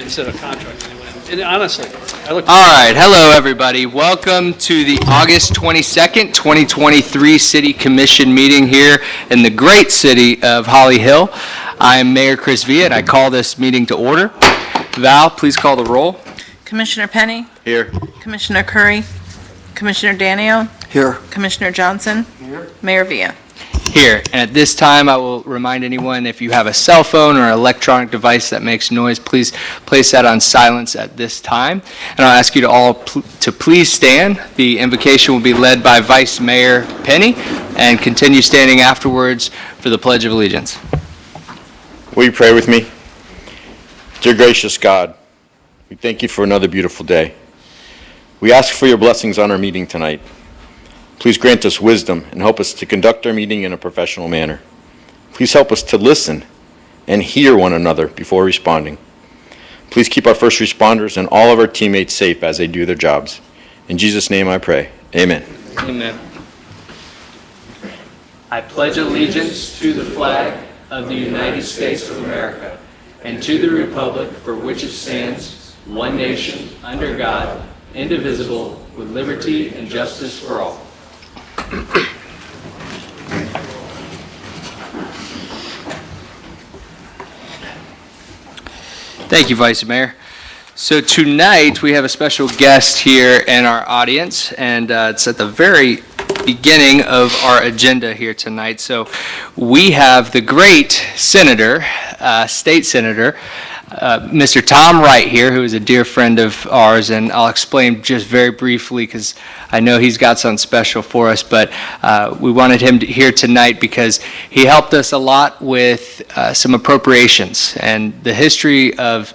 instead of contract anyway. And honestly, I look. All right, hello everybody. Welcome to the August 22nd, 2023 City Commission meeting here in the great city of Holly Hill. I'm Mayor Chris Villa, and I call this meeting to order. Val, please call the roll. Commissioner Penny, Here. Commissioner Curry, Commissioner Danio, Here. Commissioner Johnson, Mayor Villa. Here. And at this time, I will remind anyone, if you have a cell phone or electronic device that makes noise, please place that on silence at this time. And I'll ask you to all to please stand. The invocation will be led by Vice Mayor Penny, and continue standing afterwards for the Pledge of Allegiance. Will you pray with me? Dear gracious God, we thank you for another beautiful day. We ask for your blessings on our meeting tonight. Please grant us wisdom and help us to conduct our meeting in a professional manner. Please help us to listen and hear one another before responding. Please keep our first responders and all of our teammates safe as they do their jobs. In Jesus' name I pray. Amen. Amen. I pledge allegiance to the flag of the United States of America and to the republic for which it stands, one nation, under God, indivisible, with liberty and justice for all. Thank you, Vice Mayor. So tonight we have a special guest here in our audience, and it's at the very beginning of our agenda here tonight. So we have the great senator, state senator, Mr. Tom Wright here, who is a dear friend of ours, and I'll explain just very briefly because I know he's got something special for us, but we wanted him here tonight because he helped us a lot with some appropriations. And the history of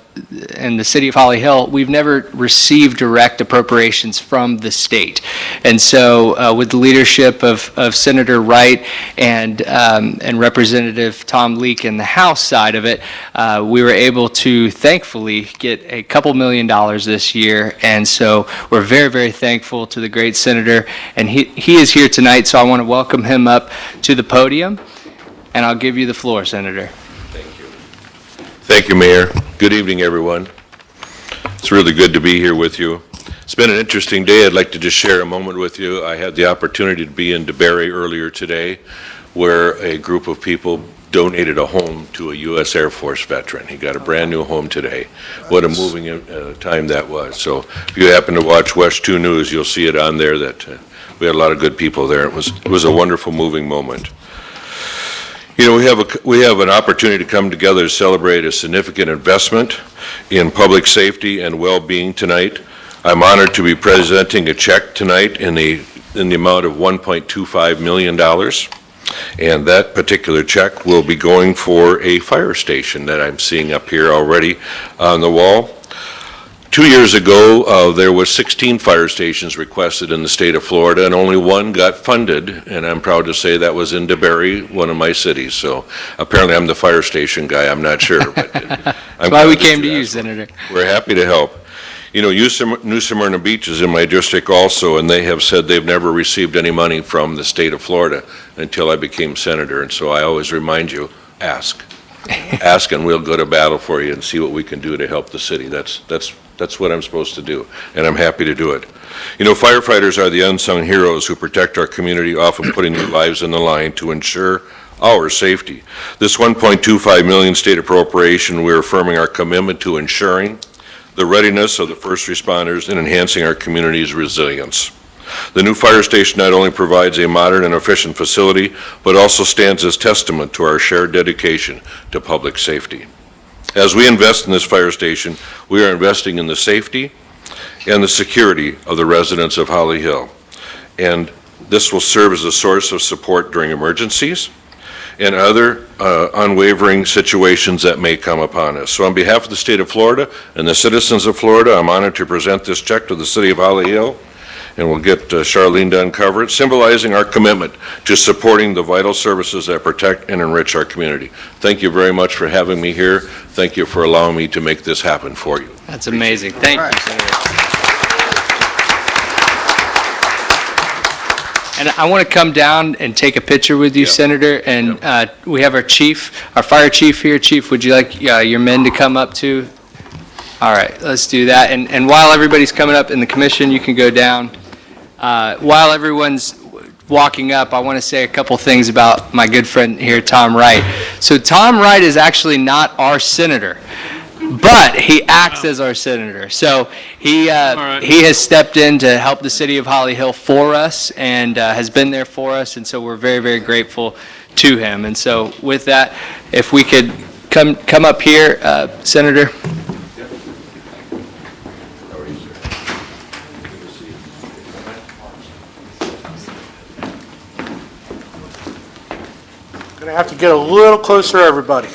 in the city of Holly Hill, we've never received direct appropriations from the state. And so with the leadership of Senator Wright and Representative Tom Leek in the House side of it, we were able to thankfully get a couple $1 million this year. And so we're very, very thankful to the great senator. And he is here tonight, so I want to welcome him up to the podium. And I'll give you the floor, Senator. Thank you, Mayor. Good evening, everyone. It's really good to be here with you. It's been an interesting day. I'd like to just share a moment with you. I had the opportunity to be in DeBerry earlier today, where a group of people donated a home to a U.S. Air Force veteran. He got a brand new home today. What a moving time that was. So if you happen to watch West 2 News, you'll see it on there that we had a lot of good people there. It was a wonderful, moving moment. You know, we have an opportunity to come together to celebrate a significant investment in public safety and well-being tonight. I'm honored to be presenting a check tonight in the amount of $1.25 million. And that particular check will be going for a fire station that I'm seeing up here already on the wall. 2 years ago, there was 16 fire stations requested in the state of Florida, and only one got funded, and I'm proud to say that was in DeBerry, one of my cities. So apparently I'm the fire station guy, I'm not sure. But That's why we came to you, Senator. We're happy to help. You know, New Smyrna Beach is in my district also, and they have said they've never received any money from the state of Florida until I became senator, and so I always remind you, ask. Ask, and we'll go to battle for you and see what we can do to help the city. That's what I'm supposed to do, and I'm happy to do it. You know, firefighters are the unsung heroes who protect our community, often putting their lives on the line to ensure our safety. This $1.25 million state appropriation, we're affirming our commitment to ensuring the readiness of the first responders and enhancing our community's resilience. The new fire station not only provides a modern and efficient facility, but also stands as testament to our shared dedication to public safety. As we invest in this fire station, we are investing in the safety and the security of the residents of Holly Hill. And this will serve as a source of support during emergencies and other unwavering situations that may come upon us. So on behalf of the state of Florida and the citizens of Florida, I'm honored to present this check to the city of Holly Hill, and we'll get Charlene to uncover it, symbolizing our commitment to supporting the vital services that protect and enrich our community. Thank you very much for having me here. Thank you for allowing me to make this happen for you. That's amazing. Thank you, Senator. And I want to come down and take a picture with you, Senator, and we have our chief, our fire chief here. Chief, would you like your men to come up too? All right, let's do that. And while everybody's coming up in the commission, you can go down. While everyone's walking up, I want to say a couple things about my good friend here, Tom Wright. So Tom Wright is actually not our senator, but he acts as our senator. So he has stepped in to help the city of Holly Hill for us and has been there for us, and so we're very, very grateful to him. And so with that, if we could come up here, Senator. Gonna have to get a little closer, everybody.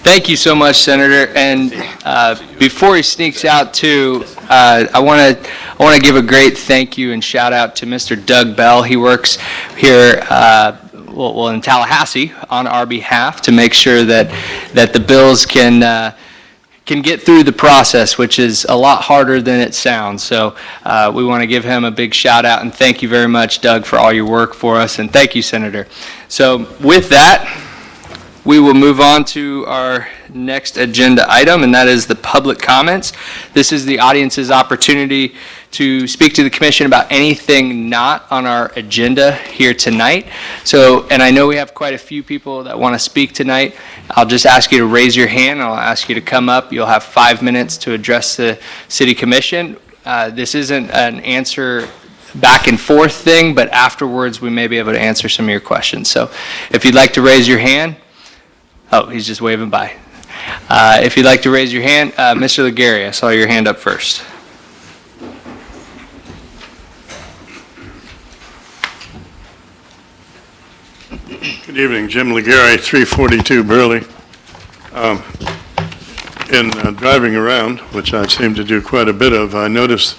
Thank you so much, Senator. And before he sneaks out, too, I want to give a great thank you and shout out to Mr. Doug Bell. He works here, in Tallahassee on our behalf to make sure that the bills can get through the process, which is a lot harder than it sounds. So we want to give him a big shout out and thank you very much, Doug, for all your work for us. And thank you, Senator. So with that, we will move on to our next agenda item, and that is the public comments. This is the audience's opportunity to speak to the commission about anything not on our agenda here tonight. So, and I know we have quite a few people that want to speak tonight. I'll just ask you to raise your hand, and I'll ask you to come up. You'll have 5 minutes to address the city commission. This isn't an answer back and forth thing, but afterwards we may be able to answer some of your questions. So if you'd like to raise your hand. Oh, he's just waving by. If you'd like to raise your hand, Mr. Legary, I saw your hand up first. Good evening, Jim Legary, 342 Burley. In driving around, which I seem to do quite a bit of, I noticed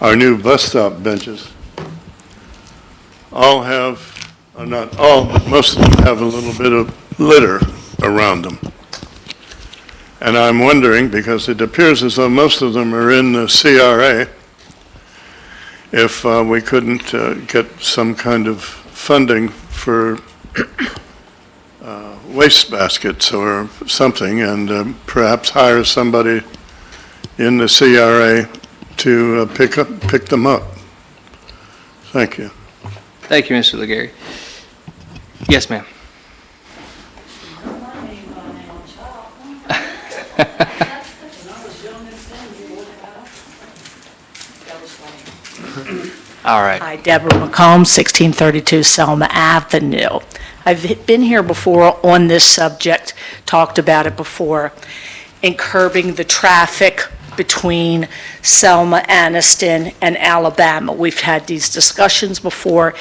our new bus stop benches all have, or not all, but most of them have a little bit of litter around them. And I'm wondering, because it appears as though most of them are in the CRA, if we couldn't get some kind of funding for waste baskets or something, and perhaps hire somebody in the CRA to pick them up. Thank you. Thank you, Mr. Legary. Yes, ma'am. All right. Hi, Deborah McComb, 1632 Selma Avenue. I've been here before on this subject, talked about it before, in curbing the traffic between Selma, Anniston, and Alabama. We've had these discussions before.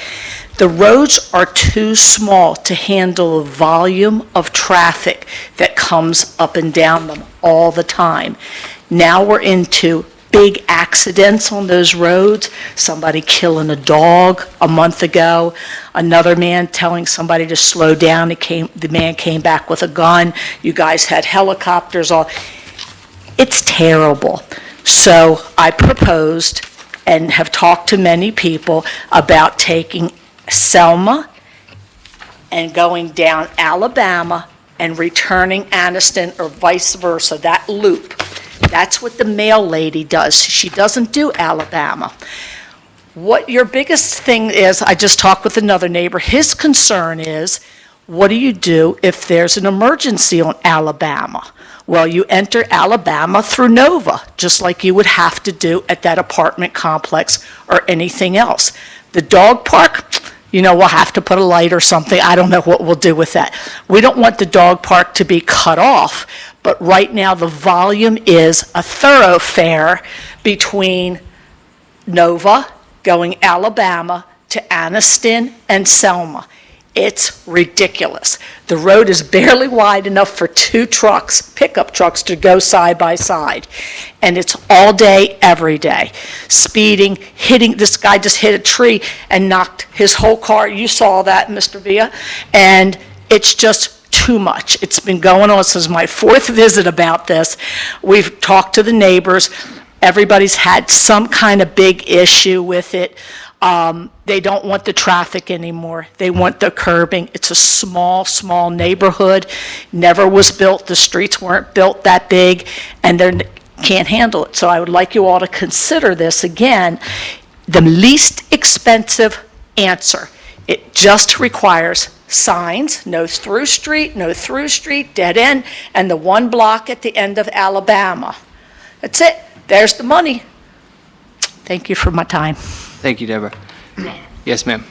The roads are too small to handle the volume of traffic that comes up and down them all the time. Now we're into big accidents on those roads, somebody killing a dog a month ago, another man telling somebody to slow down. The man came back with a gun. You guys had helicopters all. It's terrible. So I proposed and have talked to many people about taking Selma and going down Alabama and returning Anniston or vice versa, that loop. That's what the mail lady does. She doesn't do Alabama. What your biggest thing is, I just talked with another neighbor, his concern is, what do you do if there's an emergency on Alabama? Well, you enter Alabama through Nova, just like you would have to do at that apartment complex or anything else. The dog park, we'll have to put a light or something. I don't know what we'll do with that. We don't want the dog park to be cut off, but right now the volume is a thoroughfare between Nova going Alabama to Anniston and Selma. It's ridiculous. The road is barely wide enough for 2 trucks, pickup trucks, to go side by side. And it's all day, every day. Speeding, hitting, this guy just hit a tree and knocked his whole car. You saw that, Mr. Villa. And it's just too much. It's been going on since my 4th visit about this. We've talked to the neighbors. Everybody's had some kind of big issue with it. They don't want the traffic anymore. They want the curbing. It's a small, small neighborhood. Never was built. The streets weren't built that big, and they can't handle it. So I would like you all to consider this again, the least expensive answer. It just requires signs, no through street, dead end, and the 1 block at the end of Alabama. That's it. There's the money. Thank you for my time. Thank you, Deborah. Yes, ma'am.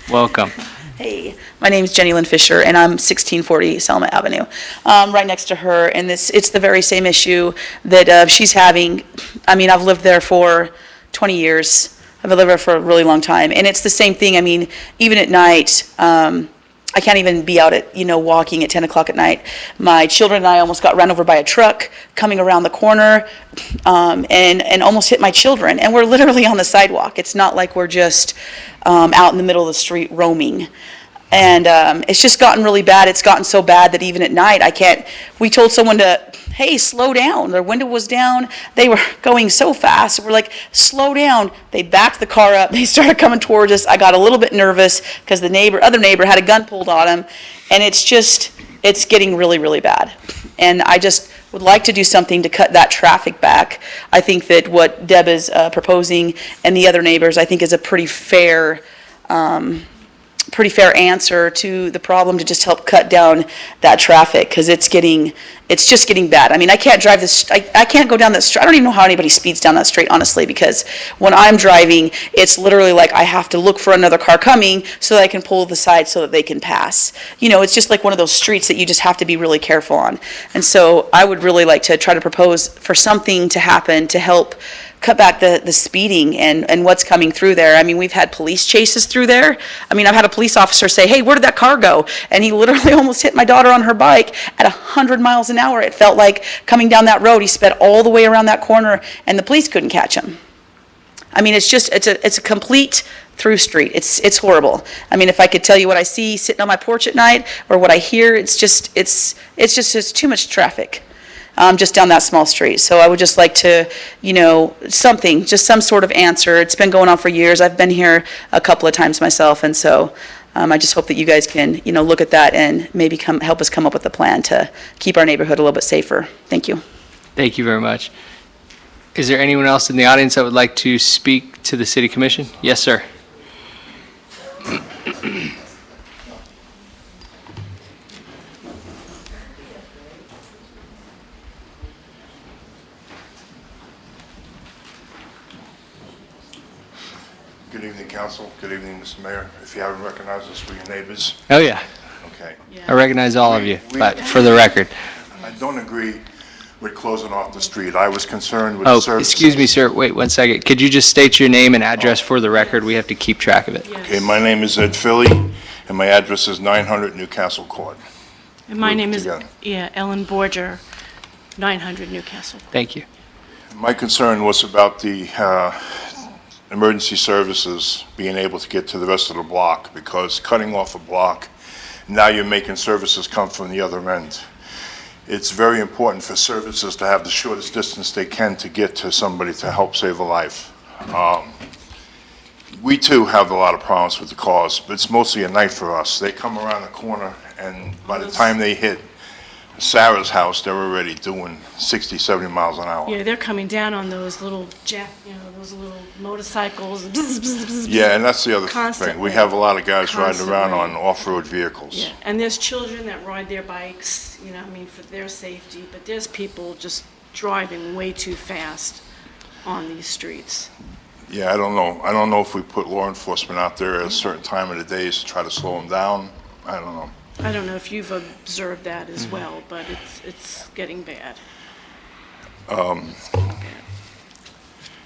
Welcome. Hey, my name's Jenny Lynn Fisher, and I'm 1640 Selma Avenue, right next to her. And it's the very same issue that she's having. I mean, I've lived there for 20 years. I've lived there for a really long time, and it's the same thing. I mean, even at night, I can't even be out at, walking at 10 o'clock at night. My children and I almost got run over by a truck coming around the corner, and almost hit my children. And we're literally on the sidewalk. It's not like we're just out in the middle of the street roaming. And it's just gotten really bad. It's gotten so bad that even at night, we told someone to, hey, slow down. Their window was down. They were going so fast. We're like, slow down. They backed the car up. They started coming towards us. I got a little bit nervous because the other neighbor had a gun pulled on him. And it's getting really, really bad. And I just would like to do something to cut that traffic back. I think that what Deb is proposing and the other neighbors, I think, is a pretty fair answer to the problem, to just help cut down that traffic, because it's just getting bad. I mean, I can't drive this, I can't go down that street. I don't even know how anybody speeds down that street, honestly, because when I'm driving, it's literally like I have to look for another car coming so that I can pull the side so that they can pass. It's just like one of those streets that you just have to be really careful on. And so I would really like to try to propose for something to happen to help cut back the speeding and what's coming through there. I mean, we've had police chases through there. I mean, I've had a police officer say, hey, where did that car go? And he literally almost hit my daughter on her bike at 100 miles an hour. It felt like coming down that road. He sped all the way around that corner, and the police couldn't catch him. I mean, it's a complete through street. It's horrible. I mean, if I could tell you what I see sitting on my porch at night or what I hear, it's too much traffic. Just down that small street. So I would just like to, some sort of answer. It's been going on for years. I've been here a couple of times myself, and so I just hope that you guys can, look at that and maybe help us come up with a plan to keep our neighborhood a little bit safer. Thank you. Thank you very much. Is there anyone else in the audience that would like to speak to the City Commission? Yes, sir. Good evening, council. Good evening, Mr. Mayor. If you haven't recognized us, we're your neighbors. Oh, yeah. Okay. I recognize all of you, but for the record. I don't agree with closing off the street. I was concerned with the Oh, services. excuse me, sir. Wait 1 second. Could you just state your name and address for the record? We have to keep track of it. Okay, my name is Ed Philly, and my address is 900 Newcastle Court. And my name is, Together. Ellen Borger, 900 Newcastle. Thank you. My concern was about the emergency services being able to get to the rest of the block, because cutting off a block, now you're making services come from the other end. It's very important for services to have the shortest distance they can to get to somebody to help save a life. We too have a lot of problems with the cars, but it's mostly at night for us. They come around the corner, and by the time they hit Sarah's house, they're already doing 60, 70 miles an hour. Yeah, they're coming down on those little those little motorcycles. Bzz, bzz, bzz, Yeah, and that's the other thing. Constantly. We have a lot of guys riding around Constantly. on off-road vehicles. Yeah, and there's children that ride their bikes, for their safety, but there's people just driving way too fast on these streets. Yeah, I don't know. I don't know if we put law enforcement out there at a certain time of the day to try to slow them down. I don't know. I don't know if you've observed that as well, but it's getting bad.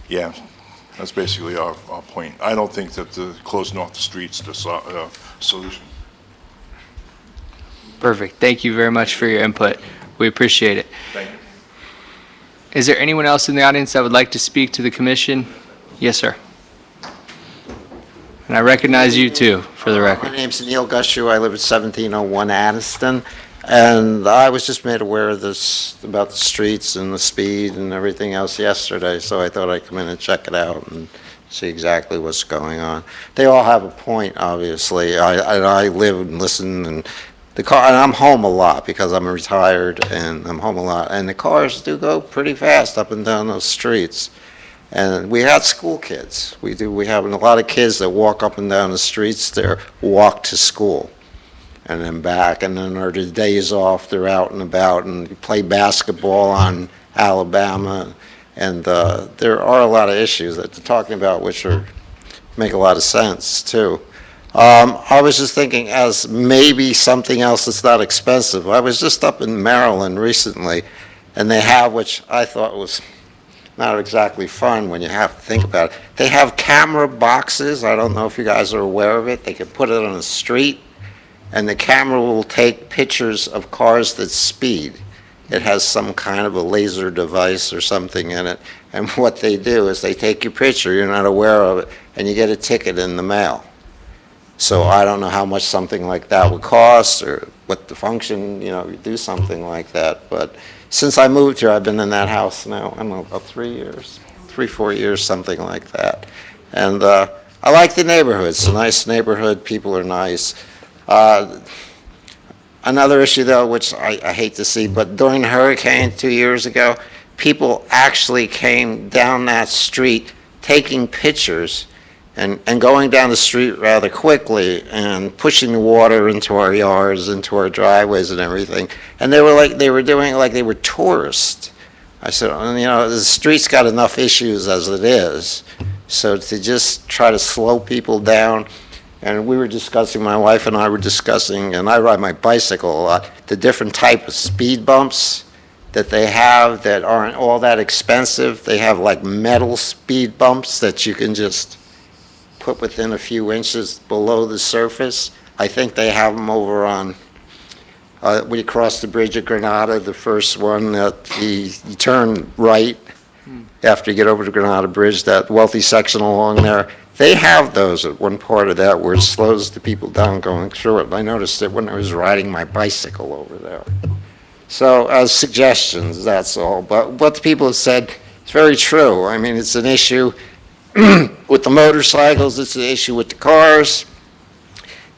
Yeah, that's basically our point. I don't think that the closing off the streets is the solution. Perfect. Thank you very much for your input. We appreciate it. Thank you. Is there anyone else in the audience that would like to speak to the commission? Yes, sir. And I recognize you too, for the My record. name's Neil Gushu. I live at 1701 Addiston, and I was just made aware of this, about the streets and the speed and everything else yesterday, so I thought I'd come in and check it out and see exactly what's going on. They all have a point, obviously. I live and listen, and and I'm home a lot because I'm retired, and I'm home a lot, and the cars do go pretty fast up and down those streets. And we had school kids. We have a lot of kids that walk up and down the streets there, walk to school and then back. And then their days off, they're out and about and play basketball on Alabama. And there are a lot of issues that they're talking about which make a lot of sense too. I was just thinking as maybe something else that's not expensive. I was just up in Maryland recently, and they have, which I thought was not exactly fun when you have to think about it. They have camera boxes. I don't know if you guys are aware of it. They can put it on the street, and the camera will take pictures of cars that speed. It has some kind of a laser device or something in it, and what they do is they take your picture, you're not aware of it, and you get a ticket in the mail. So I don't know how much something like that would cost or what the function, you do something like that, but since I moved here, I've been in that house now, I don't know, about 3 years, 4 years, something like that. And I like the neighborhood. It's a nice neighborhood. People are nice. Another issue, though, which I hate to see, but during the hurricane 2 years ago, people actually came down that street taking pictures and going down the street rather quickly and pushing the water into our yards, into our driveways and everything. And they were doing it like they were tourists. I said, the street's got enough issues as it is. So to just try to slow people down, and we were discussing, my wife and I were discussing, and I ride my bicycle a lot, the different type of speed bumps that they have that aren't all that expensive. They have like metal speed bumps that you can just put within a few inches below the surface. I think they have them over on, we crossed the bridge at Granada, the first one, you turn right after you get over the Granada Bridge, that wealthy section along there. They have those at one part of that where it slows the people down going through it. I noticed it when I was riding my bicycle over there. So as suggestions, that's all. But what the people have said is very true. I mean, it's an issue with the motorcycles, it's an issue with the cars.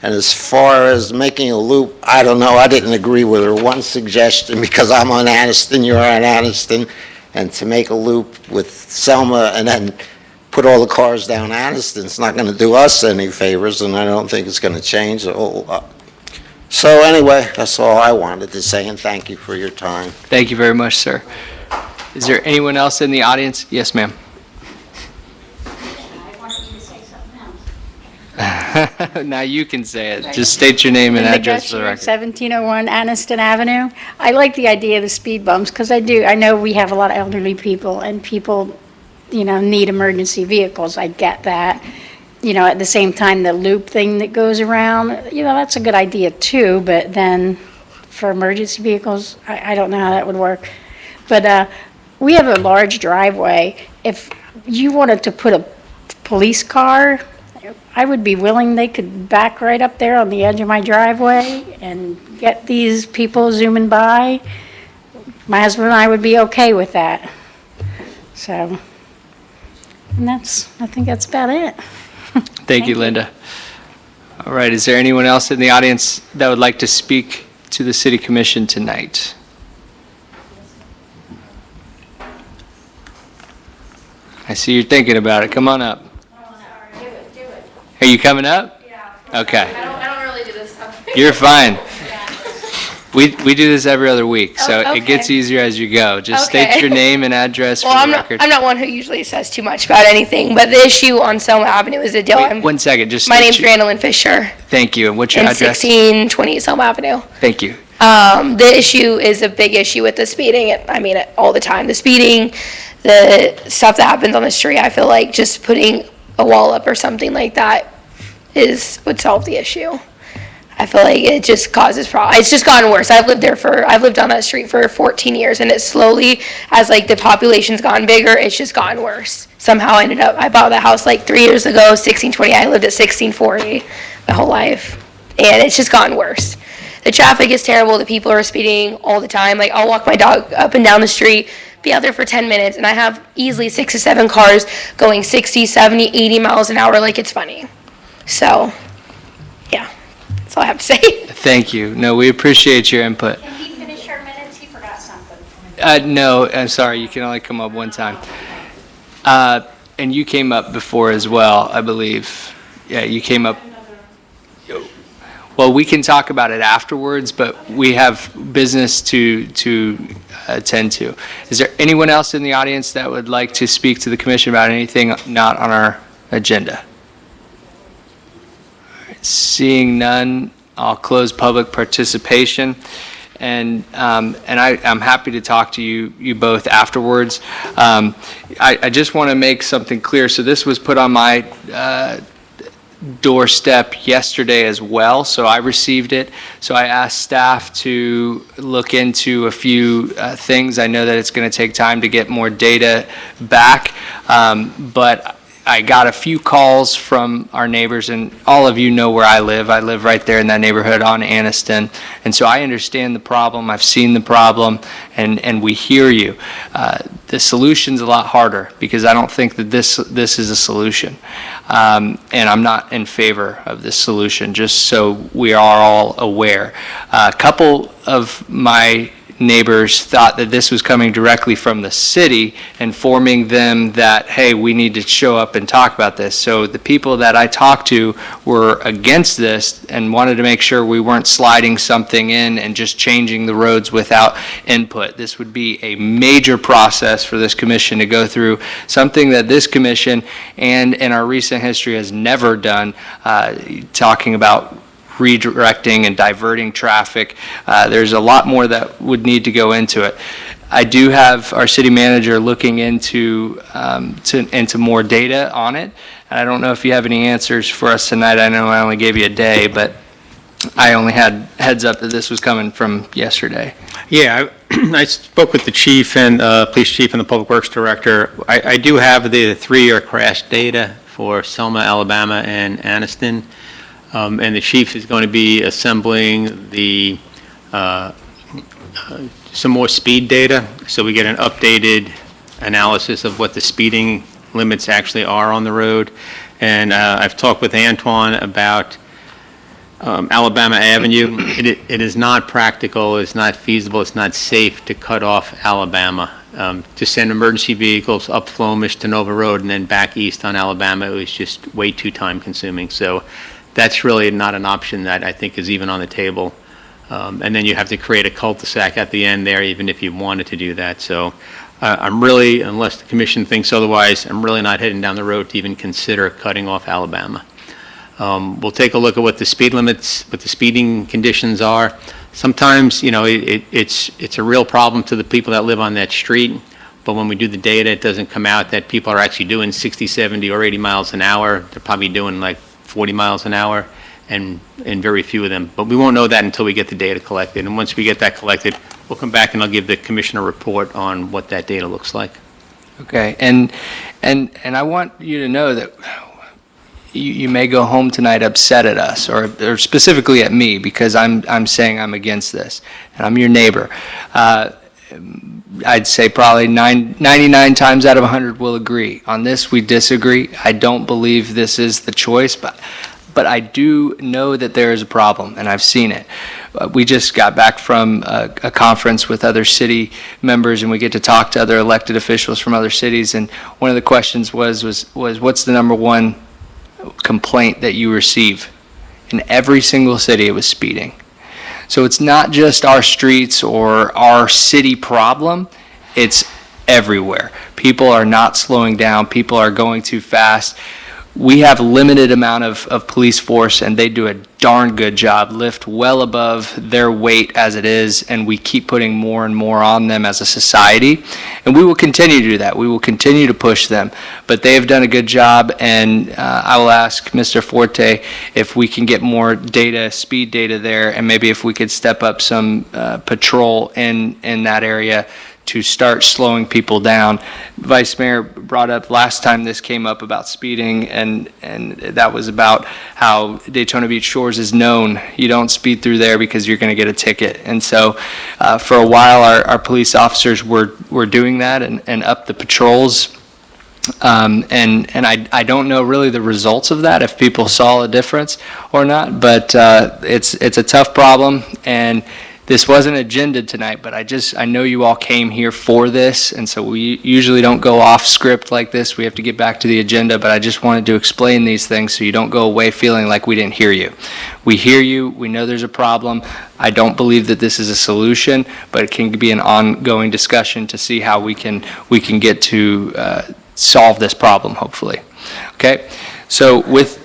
And as far as making a loop, I don't know, I didn't agree with her one suggestion because I'm on Addiston, you're on Addiston, and to make a loop with Selma and then put all the cars down Addiston, it's not going to do us any favors, and I don't think it's going to change a whole lot. So anyway, that's all I wanted to say, and thank you for your time. Thank you very much, sir. Is there anyone else in the audience? Yes, ma'am. Now you can say it. Just state your name and address for the record. 1701 Aniston Avenue. I like the idea of the speed bumps because I know we have a lot of elderly people and people, need emergency vehicles. I get that. At the same time, the loop thing that goes around, that's a good idea too, but then for emergency vehicles, I don't know how that would work. But we have a large driveway. If you wanted to put a police car, I would be willing, they could back right up there on the edge of my driveway and get these people zooming by. My husband and I would be okay with that. So, and I think that's about it. Thank you, Linda. All right, is there anyone else in the audience that would like to speak to the City Commission tonight? I see you're thinking about it. Come on up. Are you coming up? Yeah. Okay. I don't really do this stuff. You're fine. We do this every other week, so Oh, it gets okay. easier as you go. Just Okay. state your name and address Well, for I'm the not, record. I'm not one who usually says too much about anything, but the issue on Selma Avenue is a deal. Wait, 1 second, just My state name's your- Randall Fisher, Thank you, and what's your and address? 1628 Selma Avenue. Thank you. The issue is a big issue with the speeding. I mean, all the time. The speeding, the stuff that happens on the street, I feel like just putting a wall up or something like that would solve the issue. I feel like it just causes problems. It's just gotten worse. I've lived on that street for 14 years, and it slowly, as like the population's gotten bigger, it's just gotten worse. Somehow I bought the house like 3 years ago, 1620. I lived at 1640 my whole life, and it's just gotten worse. The traffic is terrible. The people are speeding all the time. Like, I'll walk my dog up and down the street, be out there for 10 minutes, and I have easily 6 to 7 cars going 60, 70, 80 miles an hour like it's funny. So, yeah, that's all I have to say. Thank you. No, we appreciate your input. Can he finish our minutes? He forgot something. No, I'm sorry, you can only come up one time. And you came up before as well, I believe. Yeah, you came up. Well, we can talk about it afterwards, but we have business to attend to. Is there anyone else in the audience that would like to speak to the commission about anything not on our agenda? All right, seeing none, I'll close public participation. And I'm happy to talk to you both afterwards. I just want to make something clear. So this was put on my doorstep yesterday as well, so I received it. So I asked staff to look into a few things. I know that it's going to take time to get more data back, but I got a few calls from our neighbors, and all of you know where I live. I live right there in that neighborhood on Anniston, and so I understand the problem. I've seen the problem, and we hear you. The solution's a lot harder because I don't think that this is a solution, and I'm not in favor of this solution, just so we are all aware. A couple of my neighbors thought that this was coming directly from the city, informing them that, hey, we need to show up and talk about this. So the people that I talked to were against this and wanted to make sure we weren't sliding something in and just changing the roads without input. This would be a major process for this commission to go through, something that this commission and in our recent history has never done, talking about redirecting and diverting traffic. There's a lot more that would need to go into it. I do have our city manager looking into more data on it. And I don't know if you have any answers for us tonight. I know I only gave you a day, but I only had heads up that this was coming from yesterday. Yeah, I spoke with the chief and police chief and the public works director. I do have the 3-year crash data for Selma, Alabama, and Anniston. And the chief is going to be assembling the some more speed data, so we get an updated analysis of what the speeding limits actually are on the road. And I've talked with Antoine about Alabama Avenue. It is not practical, it's not feasible, it's not safe to cut off Alabama. To send emergency vehicles up Flomish to Nova Road and then back east on Alabama, it was just way too time consuming. So that's really not an option that I think is even on the table. And then you have to create a cul-de-sac at the end there, even if you wanted to do that. So I'm really, unless the commission thinks otherwise, I'm really not heading down the road to even consider cutting off Alabama. We'll take a look at what the speed limits, what the speeding conditions are. Sometimes, you know, it's a real problem to the people that live on that street, but when we do the data, it doesn't come out that people are actually doing 60, 70, or 80 miles an hour. They're probably doing like 40 miles an hour, and very few of them. But we won't know that until we get the data collected. And once we get that collected, we'll come back and I'll give the commissioner a report on what that data looks like. Okay, and I want you to know that you may go home tonight upset at us, or specifically at me, because I'm saying I'm against this, and I'm your neighbor. I'd say probably 99 times out of 100 will agree. On this, we disagree. I don't believe this is the choice, but I do know that there is a problem, and I've seen it. We just got back from a conference with other city members, and we get to talk to other elected officials from other cities, and one of the questions was what's the number one complaint that you receive? In every single city, it was speeding. So it's not just our streets or our city problem, it's everywhere. People are not slowing down, people are going too fast. We have limited amount of police force, and they do a darn good job, lift well above their weight as it is, and we keep putting more and more on them as a society. And we will continue to do that. We will continue to push them. But they have done a good job, and I will ask Mr. Forte if we can get more data, speed data there, and maybe if we could step up some patrol in that area to start slowing people down. Vice Mayor brought up last time this came up about speeding, and that was about how Daytona Beach Shores is known. You don't speed through there because you're going to get a ticket. And so for a while, our police officers were doing that and up the patrols. And I don't know really the results of that, if people saw a difference or not, but it's a tough problem, and this wasn't agendaed tonight, but I know you all came here for this, and so we usually don't go off script like this. We have to get back to the agenda, but I just wanted to explain these things so you don't go away feeling like we didn't hear you. We hear you. We know there's a problem. I don't believe that this is a solution, but it can be an ongoing discussion to see how we can get to solve this problem, hopefully. Okay? So with...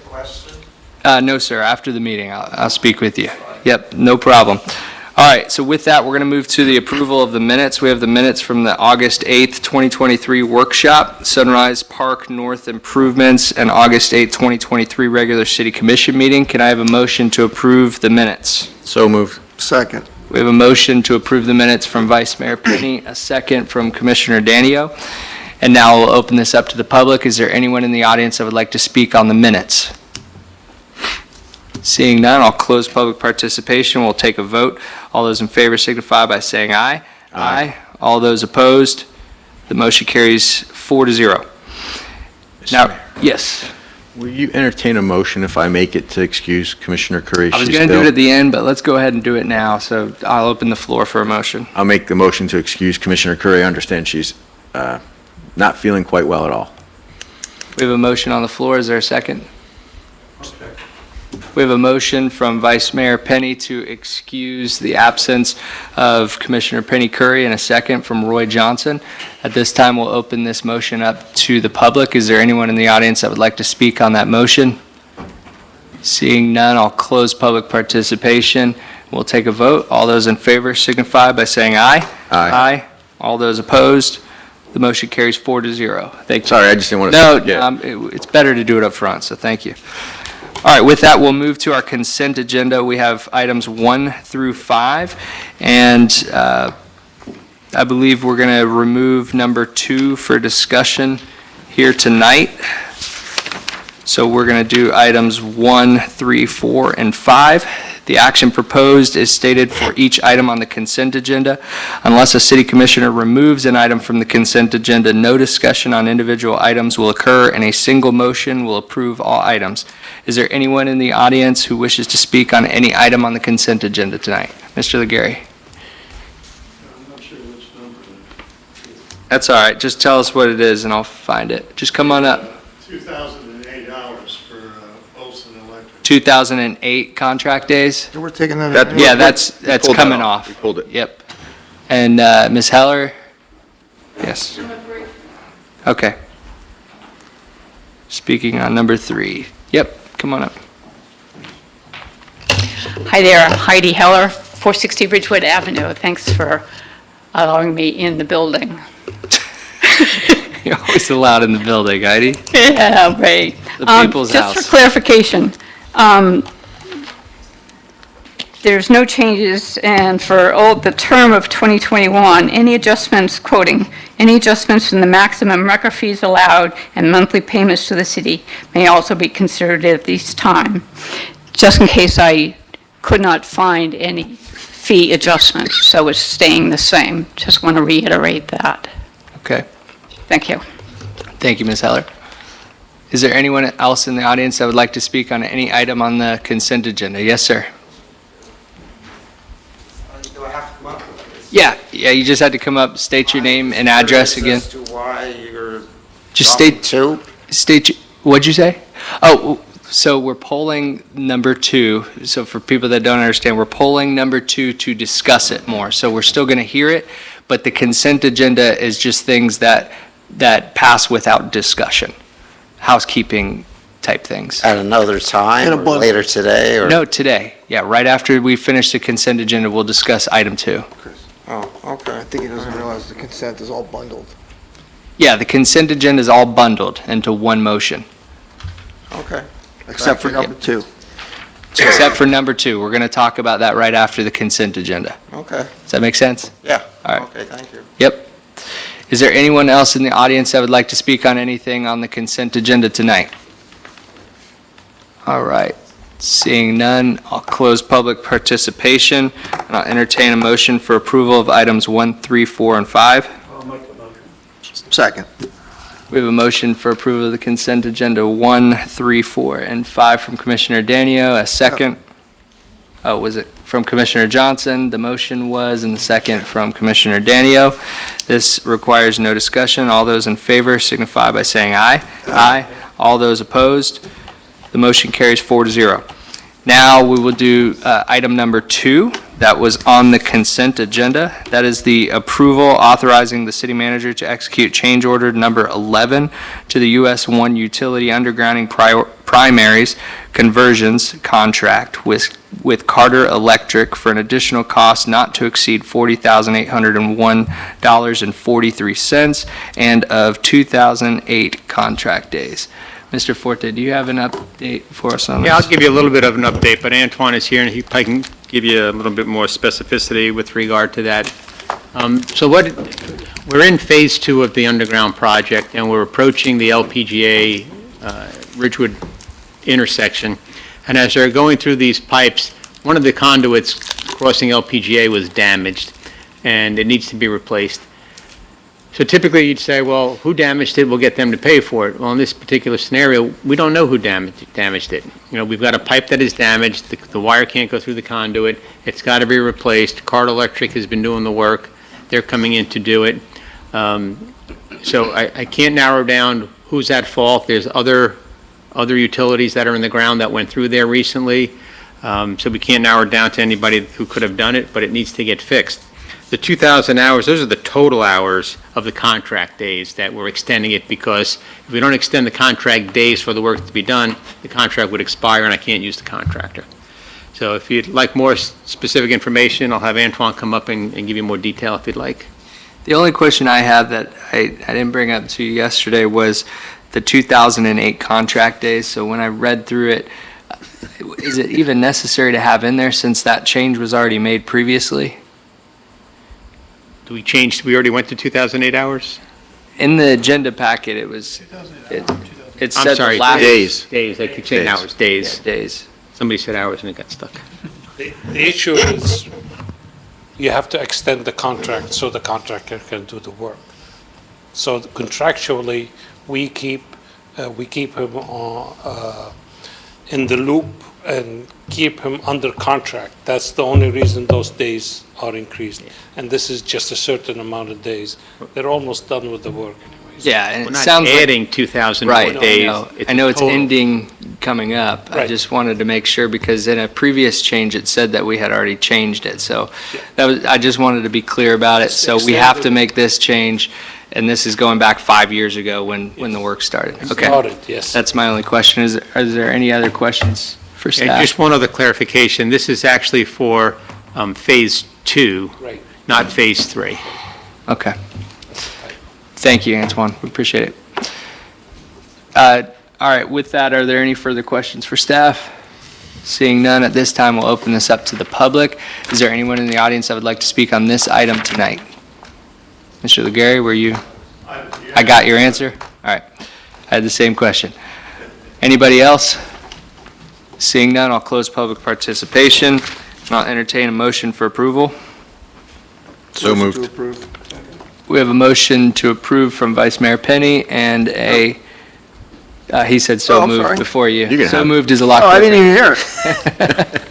no, sir. After the meeting, I'll speak with you. Yep, no problem. All right, so with that, we're going to move to the approval of the minutes. We have the minutes from the August 8th, 2023 workshop, Sunrise Park North improvements, and August 8th, 2023 regular city commission meeting. Can I have a motion to approve the minutes? So moved. Second. We have a motion to approve the minutes from Vice Mayor Pitney, a second from Commissioner Danio. And now we'll open this up to the public. Is there anyone in the audience that would like to speak on the minutes? Seeing none, I'll close public participation. We'll take a vote. All those in favor signify by saying aye. Aye. All those opposed, the motion carries 4-0. Now, yes. Will you entertain a motion if I make it to excuse Commissioner Curry? I was going to do it at the end, but let's go ahead and do it now. So I'll open the floor for a motion. I'll make the motion to excuse Commissioner Curry. I understand she's not feeling quite well at all. We have a motion on the floor. Is there a second? We have a motion from Vice Mayor Penny to excuse the absence of Commissioner Penny Curry and a second from Roy Johnson. At this time, we'll open this motion up to the public. Is there anyone in the audience that would like to speak on that motion? Seeing none, I'll close public participation. We'll take a vote. All those in favor signify by saying aye. Aye. All those opposed, the motion carries 4-0. Thank you. Sorry, I just didn't want to... No, it's better to do it up front, so thank you. All right, with that, we'll move to our consent agenda. We have items 1 through 5, and I believe we're going to remove number 2 for discussion here tonight. So we're going to do items 1, 3, 4, and 5. The action proposed is stated for each item on the consent agenda. Unless a city commissioner removes an item from the consent agenda, no discussion on individual items will occur, and a single motion will approve all items. Is there anyone in the audience who wishes to speak on any item on the consent agenda tonight? Mr. Legary. I'm not sure which number it is. That's all right. Just tell us what it is, and I'll find it. Just come on up. 2008 hours for Olson Electric. 2008 contract days? We're taking that. Yeah, that's pulled coming that off. We pulled it. Yep. And Ms. Heller? Yes. Okay. Speaking on number 3. Yep, come on up. Hi there, Heidi Heller, 460 Ridgewood Avenue. Thanks for allowing me in the building. You're always allowed in the building, Heidi. Yeah, right. The people's house. Just for clarification, there's no changes, and for the term of 2021, any adjustments, quoting, any adjustments in the maximum record fees allowed and monthly payments to the city may also be considered at this time. Just in case I could not find any fee adjustments, so it's staying the same. Just want to reiterate that. Okay. Thank you. Thank you, Ms. Heller. Is there anyone else in the audience that would like to speak on any item on the consent agenda? Yes, sir. Do I have to come up with this? Yeah, you just had to come up, state your name and address again. As to why you're Just dropping two? what'd you say? Oh, So we're polling number 2. So for people that don't understand, we're polling number 2 to discuss it more. So we're still going to hear it, but the consent agenda is just things that pass without discussion, housekeeping type things. At another time, or later today, or? No, today. Yeah, right after we finish the consent agenda, we'll discuss item 2. Oh, okay. I think he doesn't realize the consent is all bundled. Yeah, the consent agenda is all bundled into one motion. Okay. Except for number 2. Except for number 2. We're going to talk about that right after the consent agenda. Okay. Does that make sense? Yeah. All right. Okay, thank you. Yep. Is there anyone else in the audience that would like to speak on anything on the consent agenda tonight? All right. Seeing none, I'll close public participation, and I'll entertain a motion for approval of items 1, 3, 4, and 5. Second. We have a motion for approval of the consent agenda 1, 3, 4, and 5 from Commissioner Danio. A second. Oh, was it from Commissioner Johnson? The motion was, and the second from Commissioner Danio. This requires no discussion. All those in favor signify by saying aye. Aye. All those opposed? The motion carries 4-0. Now we will do item number 2 that was on the consent agenda. That is the approval authorizing the city manager to execute change order number 11 to the US 1 utility undergrounding primaries conversions contract with Carter Electric for an additional cost not to exceed $40,801.43 and of 2008 contract days. Mr. Forte, do you have an update for us on this? Yeah, I'll give you a little bit of an update, but Antoine is here, and he probably can give you a little bit more specificity with regard to that. We're in Phase 2 of the underground project, and we're approaching the LPGA Ridgewood intersection. And as they're going through these pipes, one of the conduits crossing LPGA was damaged, and it needs to be replaced. So typically, you'd say, well, who damaged it? We'll get them to pay for it. Well, in this particular scenario, we don't know who damaged it. You know, we've got a pipe that is damaged. The wire can't go through the conduit. It's got to be replaced. Carter Electric has been doing the work. They're coming in to do it. So I can't narrow down who's at fault. There's other utilities that are in the ground that went through there recently. So we can't narrow it down to anybody who could have done it, but it needs to get fixed. The 2,000 hours, those are the total hours of the contract days that we're extending it, because if we don't extend the contract days for the work to be done, the contract would expire and I can't use the contractor. So if you'd like more specific information, I'll have Antoine come up and give you more detail if you'd like. The only question I have that I didn't bring up to you yesterday was the 2008 contract days. So when I read through it, is it even necessary to have in there since that change was already made previously? We already went to 2008 hours? In the agenda packet, it was, it said. I'm sorry, last- days. Days, I keep saying hours, days. Yeah, days. Somebody said hours and it got stuck. The issue is you have to extend the contract so the contractor can do the work. So contractually, we keep him in the loop and keep him under contract. That's the only reason those days are increased. And this is just a certain amount of days. They're almost done with the work anyways. Yeah, and We're it not sounds like. adding 2,000 more Right, days. I know it's total. ending coming up. I Right. just wanted to make sure, because in a previous change, it said that we had already changed it. So I just wanted to be clear about it. So we have to make this change, and this is going back 5 years ago when the work started. Okay. Started, yes. That's my only question. Is there any other questions for And staff? just one other clarification, this is actually for Phase 2, Right. not Phase 3. Okay. Thank you, Antoine. We appreciate it. All right, with that, are there any further questions for staff? Seeing none, at this time, we'll open this up to the public. Is there anyone in the audience that would like to speak on this item tonight? Mr. Legary, were you? I got your answer? All right. I had the same question. Anybody else? Seeing none, I'll close public participation, and I'll entertain a motion for approval. So Motion moved. to approve. We have a motion to approve from Vice Mayor Penny and he said Oh, so I'm moved sorry. before you. You can So have it. moved is a lot Oh, I quicker. didn't even hear it.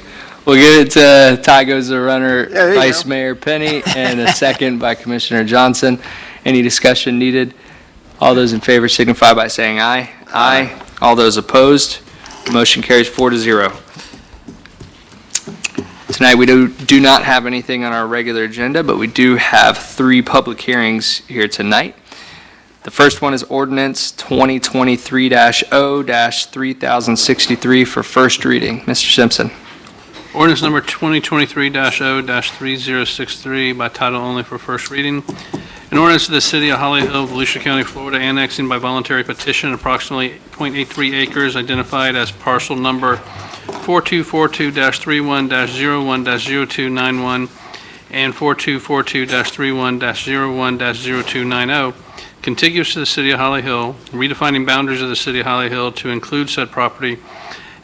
We'll give it to Ty goes the runner, there you Vice go. Mayor Penny, and a second by Commissioner Johnson. Any discussion needed? All those in favor signify by saying aye. Aye. All those opposed? Motion carries 4-0. Tonight, we do not have anything on our regular agenda, but we do have 3 public hearings here tonight. The first one is ordinance 2023-0-3063 for first reading. Mr. Simpson. Ordinance number 2023-0-3063 by title only for first reading. An ordinance of the City of Holly Hill, Volusia County, Florida, annexing by voluntary petition approximately .83 acres identified as parcel number 4242-31-01-0291 and 4242-31-01-0290, contiguous to the City of Holly Hill, redefining boundaries of the City of Holly Hill to include said property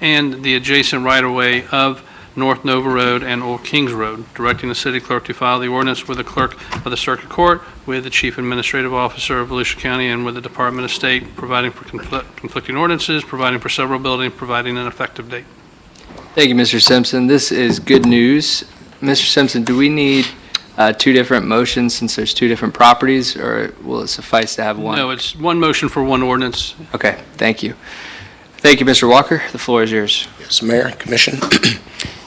and the adjacent right-of-way of North Nova Road and Old Kings Road, directing the city clerk to file the ordinance with the clerk of the circuit court, with the chief administrative officer of Volusia County, and with the Department of State, providing for conflicting ordinances, providing for severability, providing an effective date. Thank you, Mr. Simpson. This is good news. Mr. Simpson, do we need 2 different motions since there's 2 different properties, or will it suffice to have one? No, it's one motion for one ordinance. Okay, thank you. Thank you, Mr. Walker. The floor is yours. Yes, Mayor, Commission.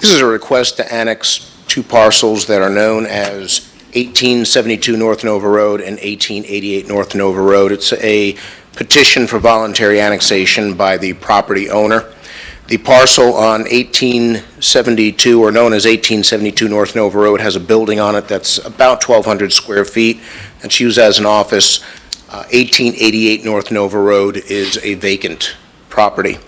This is a request to annex 2 parcels that are known as 1872 North Nova Road and 1888 North Nova Road. It's a petition for voluntary annexation by the property owner. The parcel on 1872, or known as 1872 North Nova Road, has a building on it that's about 1,200 square feet. That's used as an office. 1888 North Nova Road is a vacant property.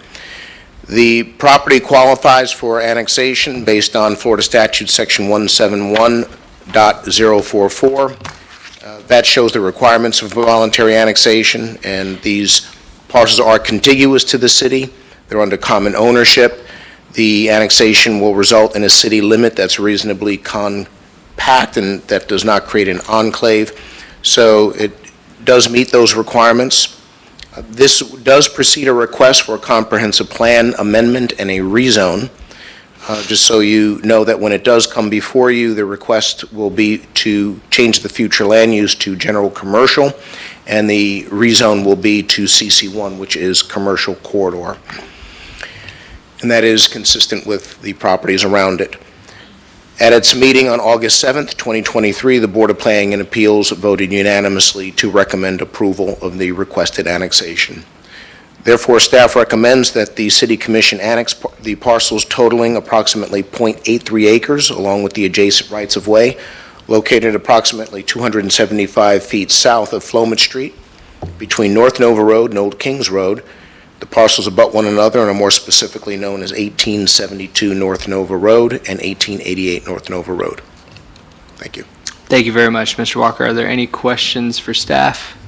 The property qualifies for annexation based on Florida Statute Section 171.044. That shows the requirements of voluntary annexation, and these parcels are contiguous to the city. They're under common ownership. The annexation will result in a city limit that's reasonably compact and that does not create an enclave. So it does meet those requirements. This does precede a request for a comprehensive plan amendment and a rezone. Just so you know that when it does come before you, the request will be to change the future land use to general commercial, and the rezone will be to CC1, which is commercial corridor. And that is consistent with the properties around it. At its meeting on August 7th, 2023, the Board of Planning and Appeals voted unanimously to recommend approval of the requested annexation. Therefore, staff recommends that the City Commission annex the parcels totaling approximately .83 acres, along with the adjacent rights-of-way, located approximately 275 feet south of Flomet Street, between North Nova Road and Old Kings Road. The parcels abut one another and are more specifically known as 1872 North Nova Road and 1888 North Nova Road. Thank you. Thank you very much, Mr. Walker. Are there any questions for staff?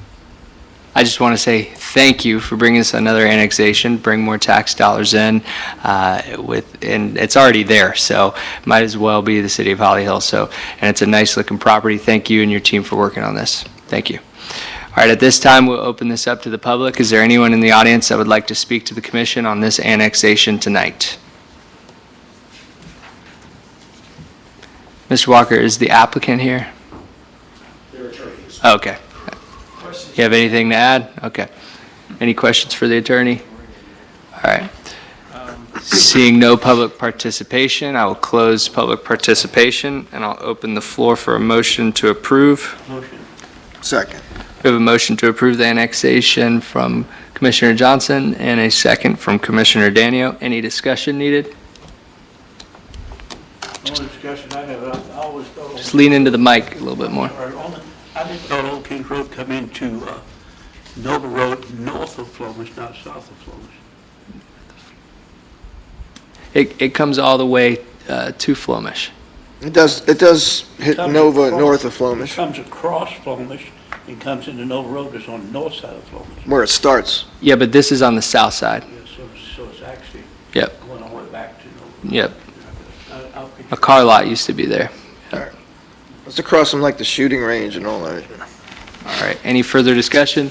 I just want to say thank you for bringing us another annexation, bring more tax dollars in, and it's already there, so might as well be the City of Holly Hill. So, and it's a nice looking property. Thank you and your team for working on this. Thank you. All right, at this time, we'll open this up to the public. Is there anyone in the audience that would like to speak to the commission on this annexation tonight? Mr. Walker, is the applicant here? Their attorneys. Okay. You have anything to add? Okay. Any questions for the attorney? All right. Seeing no public participation, I will close public participation, and I'll open the floor for a motion to approve. Second. We have a motion to approve the annexation from Commissioner Johnson and a second from Commissioner Danio. Any discussion needed? The only discussion I have, I always thought. Just lean into the mic a little bit more. I didn't thought Old Kings Road come into Nova Road north of Flomish, not south of Flomish. It comes all the way to Flomish. It does hit Nova north of Flomish, It comes across Flomish and comes into Nova Road that's on the north side of Flomish. where it starts. Yeah, but this is on the south side. Yeah, so it's actually Yep, going all the way back to Nova. yep. I'll A car lot used to be there. It's across from like the shooting range and all that. All right, any further discussion?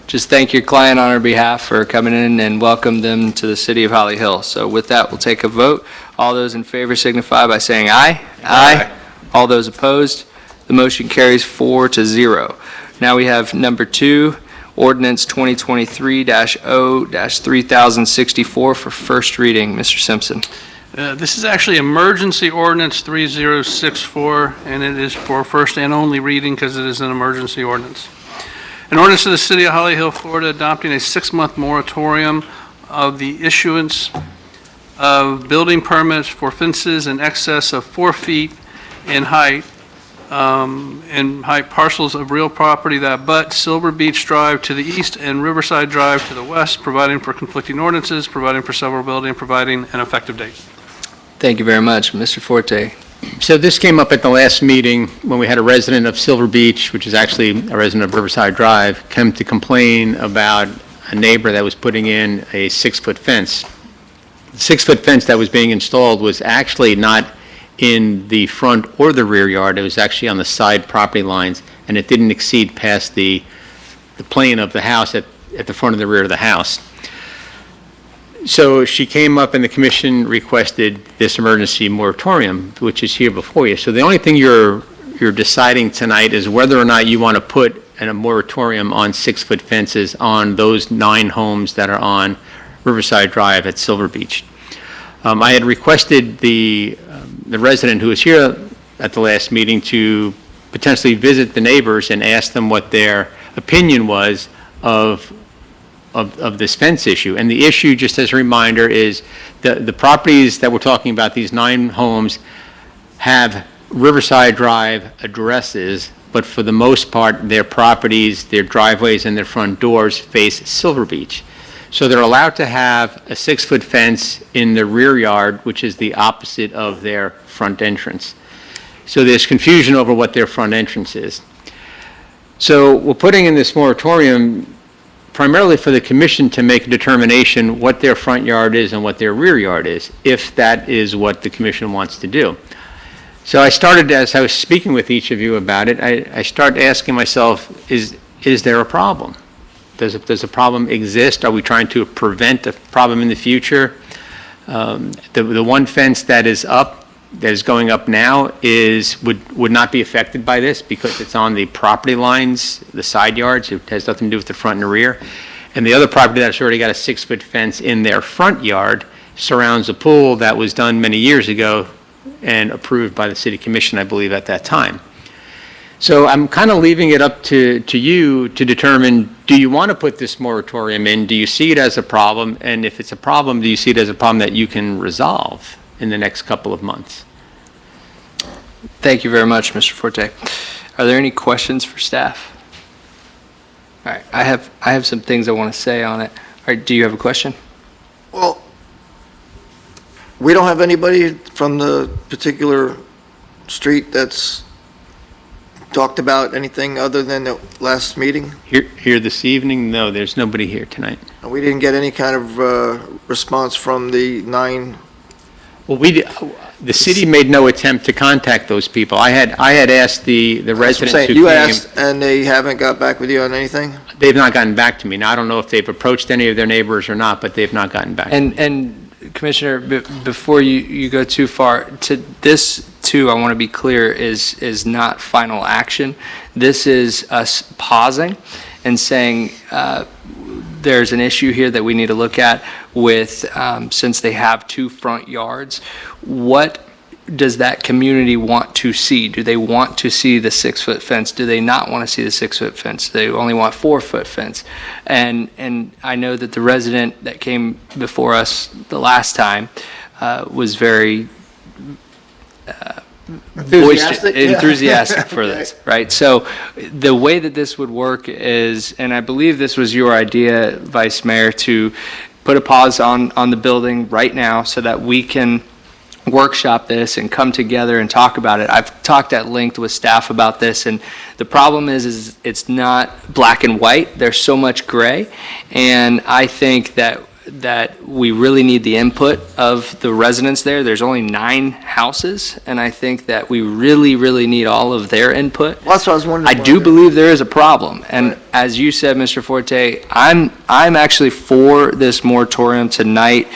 Just thank your client on our behalf for coming in and welcome them to the City of Holly Hill. So with that, we'll take a vote. All those in favor signify by saying aye. Aye. All those opposed, the motion carries 4-0. Now we have number 2, ordinance 2023-0-3064 for first reading. Mr. Simpson. This is actually emergency ordinance 3064, and it is for first and only reading because it is an emergency ordinance. An ordinance of the City of Holly Hill, Florida, adopting a 6-month moratorium of the issuance of building permits for fences in excess of 4 feet in height parcels of real property that butt Silver Beach Drive to the east and Riverside Drive to the west, providing for conflicting ordinances, providing for severability, and providing an effective date. Thank you very much. Mr. Forte. So this came up at the last meeting when we had a resident of Silver Beach, which is actually a resident of Riverside Drive, come to complain about a neighbor that was putting in a 6-foot fence. The 6-foot fence that was being installed was actually not in the front or the rear yard. It was actually on the side property lines, and it didn't exceed past the plane of the house at the front and the rear of the house. So she came up and the commission requested this emergency moratorium, which is here before you. So the only thing you're deciding tonight is whether or not you want to put a moratorium on 6-foot fences on those 9 homes that are on Riverside Drive at Silver Beach. I had requested the resident who was here at the last meeting to potentially visit the neighbors and ask them what their opinion was of this fence issue. And the issue, just as a reminder, is the properties that we're talking about, these 9 homes, have Riverside Drive addresses, but for the most part, their properties, their driveways, and their front doors face Silver Beach. So they're allowed to have a 6-foot fence in the rear yard, which is the opposite of their front entrance. So there's confusion over what their front entrance is. So we're putting in this moratorium primarily for the commission to make a determination what their front yard is and what their rear yard is, if that is what the commission wants to do. So I started, as I was speaking with each of you about it, I started asking myself, is there a problem? Does a problem exist? Are we trying to prevent a problem in the future? The one fence that is up, that is going up now, would not be affected by this because it's on the property lines, the side yards. It has nothing to do with the front and the rear. And the other property that's already got a 6-foot fence in their front yard surrounds a pool that was done many years ago and approved by the city commission, I believe, at that time. So I'm kind of leaving it up to you to determine, do you want to put this moratorium in? Do you see it as a problem? And if it's a problem, do you see it as a problem that you can resolve in the next couple of months? Thank you very much, Mr. Forte. Are there any questions for staff? All right, I have some things I want to say on it. All right, do you have a question? Well, we don't have anybody from the particular street that's talked about anything other than the last meeting? Here this evening? No, there's nobody here tonight. And we didn't get any kind of response from the 9? Well, the city made no attempt to contact those people. I had asked the residents who came. You asked, and they haven't got back with you on anything? They've not gotten back to me. Now, I don't know if they've approached any of their neighbors or not, but they've not gotten back. And Commissioner, before you go too far, to this too, I want to be clear, is not final action. This is us pausing and saying there's an issue here that we need to look at with, since they have 2 front yards, what does that community want to see? Do they want to see the 6-foot fence? Do they not want to see the 6-foot fence? They only want 4-foot fence. And I know that the resident that came before us the last time was very enthusiastic for this, right? So the way that this would work is, and I believe this was your idea, Vice Mayor, to put a pause on the building right now so that we can workshop this and come together and talk about it. I've talked at length with staff about this, and the problem is it's not black and white. There's so much gray, and I think that we really need the input of the residents there. There's only 9 houses, and I think that we really, really need all of their input. Well, that's what I was wondering. I do believe there is a problem, and as you said, Mr. Forte, I'm actually for this moratorium tonight.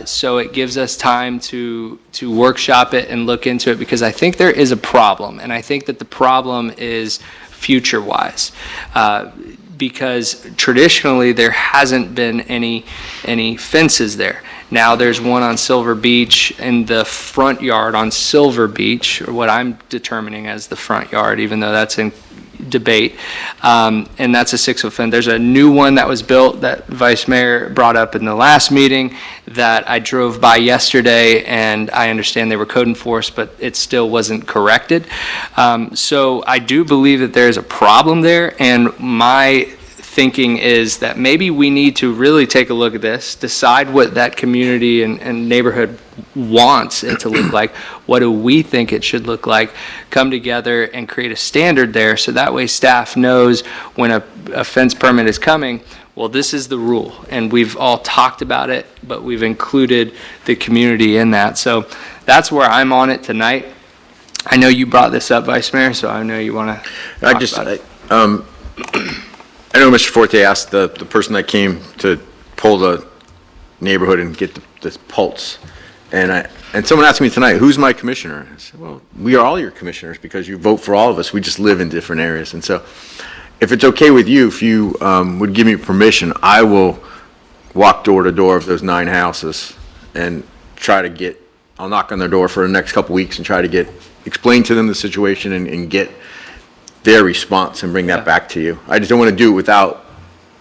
So it gives us time to workshop it and look into it, because I think there is a problem, and I think that the problem is future-wise. because traditionally there hasn't been any fences there. Now there's one on Silver Beach in the front yard on Silver Beach, or what I'm determining as the front yard, even though that's in debate. And that's a 6-foot fence. There's a new one that was built that Vice Mayor brought up in the last meeting that I drove by yesterday, and I understand they were code enforced, but it still wasn't corrected. So I do believe that there's a problem there, and my thinking is that maybe we need to really take a look at this, decide what that community and neighborhood wants it to look like, what do we think it should look like, come together and create a standard there, so that way staff knows when a fence permit is coming, well, this is the rule, and we've all talked about it, but we've included the community in that. So that's where I'm on it tonight. I know you brought this up, Vice Mayor, so I know you want to talk about it. I know Mr. Forte asked the person that came to poll the neighborhood and get the pulse. And someone asked me tonight, who's my commissioner? I said, well, we are all your commissioners because you vote for all of us. We just live in different areas. And so if it's okay with you, if you would give me permission, I will walk door to door of those 9 houses and I'll knock on their door for the next couple weeks and try to explain to them the situation and get their response and bring that back to you. I just don't want to do it without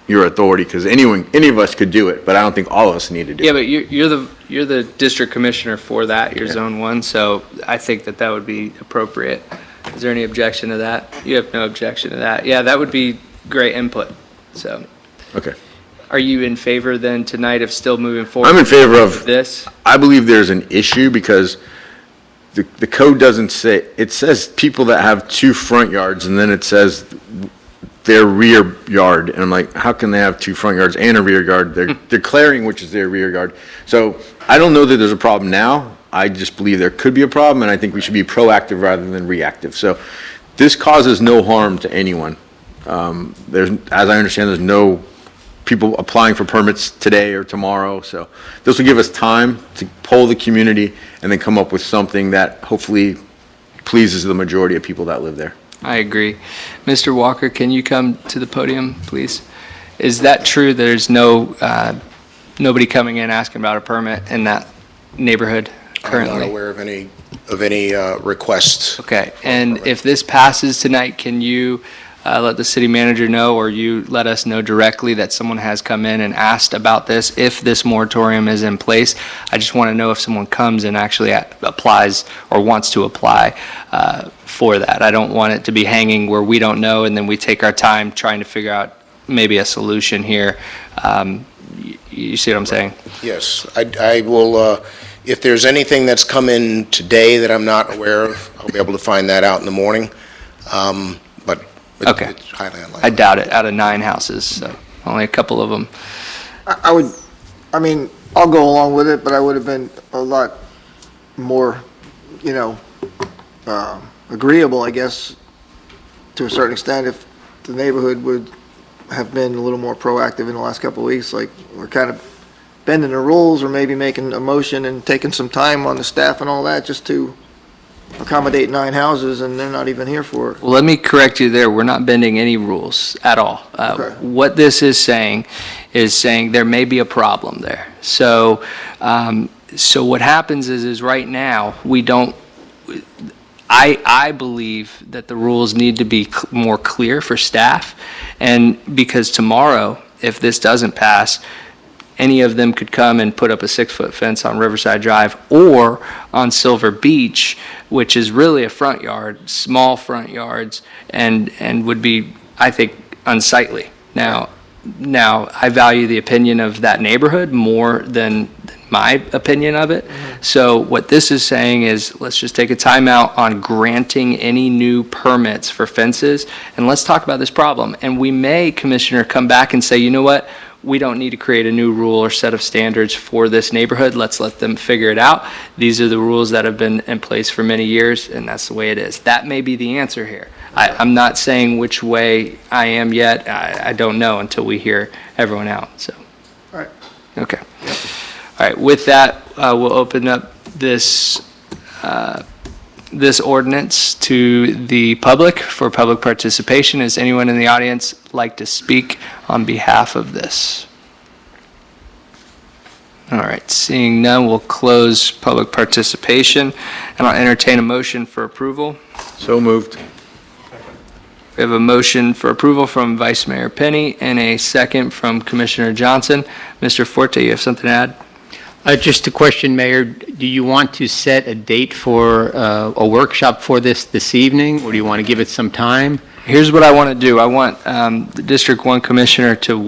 your authority, because any of us could do it, but I don't think all of us need to do it. Yeah, but you're the district commissioner for that, your Zone 1, so I think that would be appropriate. Is there any objection to that? You have no objection to that? Yeah, that would be great input, so. Okay. Are you in favor then tonight of still moving forward? I'm in favor of this. I believe there's an issue because the code doesn't say, it says people that have 2 front yards, and then it says their rear yard, and I'm like, how can they have 2 front yards and a rear yard? They're declaring which is their rear yard. So I don't know that there's a problem now. I just believe there could be a problem, and I think we should be proactive rather than reactive. So this causes no harm to anyone. As I understand, there's no people applying for permits today or tomorrow, so this will give us time to poll the community and then come up with something that hopefully pleases the majority of people that live there. I agree. Mr. Walker, can you come to the podium, please? Is that true, there's nobody coming in asking about a permit in that neighborhood currently? I'm not aware of any requests. Okay, and if this passes tonight, can you let the city manager know, or you let us know directly that someone has come in and asked about this, if this moratorium is in place? I just want to know if someone comes and actually applies or wants to apply for that. I don't want it to be hanging where we don't know, and then we take our time trying to figure out maybe a solution here. You see what I'm saying? Yes, I will, if there's anything that's come in today that I'm not aware of, I'll be able to find that out in the morning. But Okay. it's highly unlikely. I doubt it, out of 9 houses, so only a couple of them. I mean, I'll go along with it, but I would have been a lot more, agreeable, I guess, to a certain extent, if the neighborhood would have been a little more proactive in the last couple of weeks. Like, we're kind of bending the rules, or maybe making a motion and taking some time on the staff and all that, just to accommodate 9 houses, and they're not even here for it. Well, let me correct you there. We're not bending any rules at all. Okay. What this is saying there may be a problem there. So, so what happens is right now, we don't, I believe that the rules need to be more clear for staff, and because tomorrow, if this doesn't pass, any of them could come and put up a 6-foot fence on Riverside Drive or on Silver Beach, which is really a front yard, small front yards, and would be, I think, unsightly. Now, I value the opinion of that neighborhood more than my opinion of it. So what this is saying is, let's just take a timeout on granting any new permits for fences, and let's talk about this problem. And we may, Commissioner, come back and say, you know what? We don't need to create a new rule or set of standards for this neighborhood. Let's let them figure it out. These are the rules that have been in place for many years, and that's the way it is. That may be the answer here. I'm not saying which way I am yet. I don't know until we hear everyone out, so. All right. Okay. All right, with that, we'll open up this this ordinance to the public for public participation. Does anyone in the audience like to speak on behalf of this? All right, seeing none, we'll close public participation, and I'll entertain a motion for approval. So moved. We have a motion for approval from Vice Mayor Penny and a second from Commissioner Johnson. Mr. Forte, you have something to add? Just a question, Mayor. Do you want to set a date for a workshop for this evening, or do you want to give it some time? Here's what I want to do. I want the District 1 Commissioner to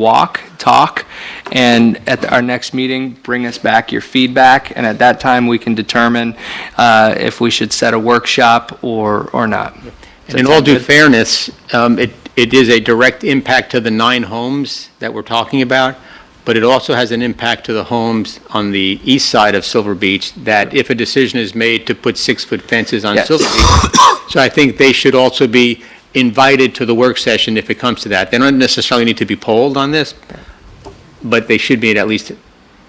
talk, and at our next meeting, bring us back your feedback, and at that time, we can determine if we should set a workshop or not. And in all due fairness, it is a direct impact to the 9 homes that we're talking about, but it also has an impact to the homes on the east side of Silver Beach, that if a decision is made to put 6-foot fences on Yes. Silver Beach, so I think they should also be invited to the work session if it comes to that. They don't necessarily need to be polled on this, but they should be at least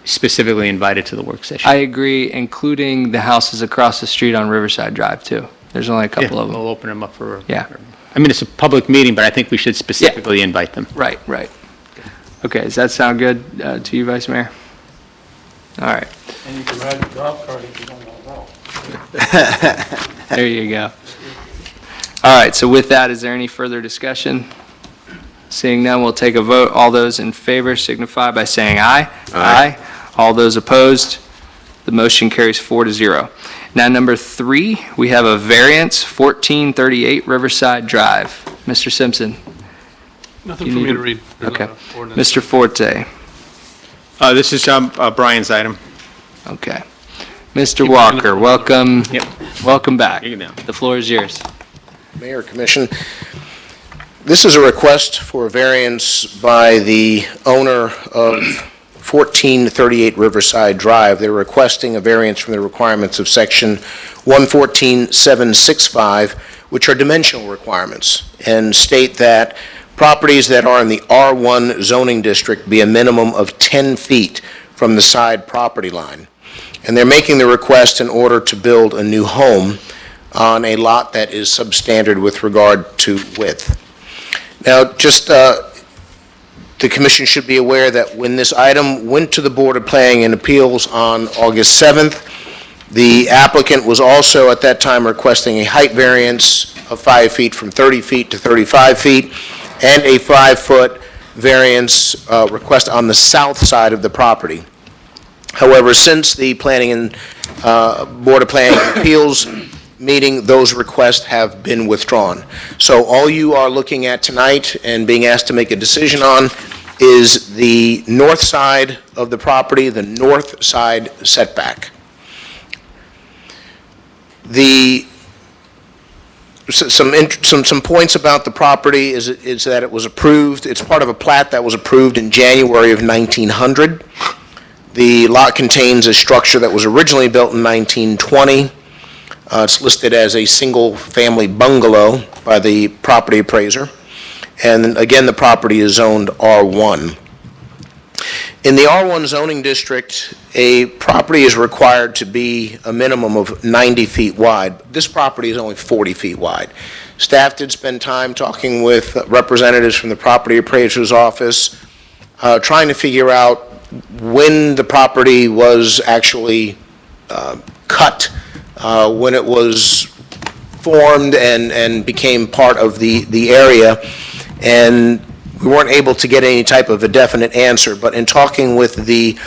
specifically invited to the work session. I agree, including the houses across the street on Riverside Drive, too. There's only a couple of them. We'll open them up for... Yeah. I mean, it's a public meeting, but I think we should specifically invite them. Right. Okay, does that sound good to you, Vice Mayor? All right. And you can ride the golf cart if you don't want to walk. There you go. All right, so with that, is there any further discussion? Seeing none, we'll take a vote. All those in favor signify by saying aye. Aye. All those opposed, the motion carries 4-0. Now, number 3, we have a variance, 1438 Riverside Drive. Mr. Simpson. Nothing You for need me to to- read. There's Okay. a ordinance. Mr. Forte. This is Brian's item. Okay. Mr. Walker, welcome. Yep. Welcome back. You can now. The floor is yours. Mayor, Commission, this is a request for a variance by the owner of 1438 Riverside Drive. They're requesting a variance from the requirements of Section 114.765, which are dimensional requirements, and state that properties that are in the R1 zoning district be a minimum of 10 feet from the side property line. And they're making the request in order to build a new home on a lot that is substandard with regard to width. Now, just the commission should be aware that when this item went to the Board of Planning and Appeals on August 7th, the applicant was also at that time requesting a height variance of 5 feet from 30 feet to 35 feet, and a 5-foot variance request on the south side of the property. However, since the Planning and Board of Planning and Appeals meeting, those requests have been withdrawn. So all you are looking at tonight and being asked to make a decision on is the north side of the property, the north side setback. Some points about the property is that it was approved, it's part of a plat that was approved in January of 1900. The lot contains a structure that was originally built in 1920. It's listed as a single-family bungalow by the property appraiser. And again, the property is zoned R1. In the R1 zoning district, a property is required to be a minimum of 90 feet wide. This property is only 40 feet wide. Staff did spend time talking with representatives from the property appraiser's office, trying to figure out when the property was actually cut, when it was formed and became part of the area, and we weren't able to get any type of a definite answer. But in talking with the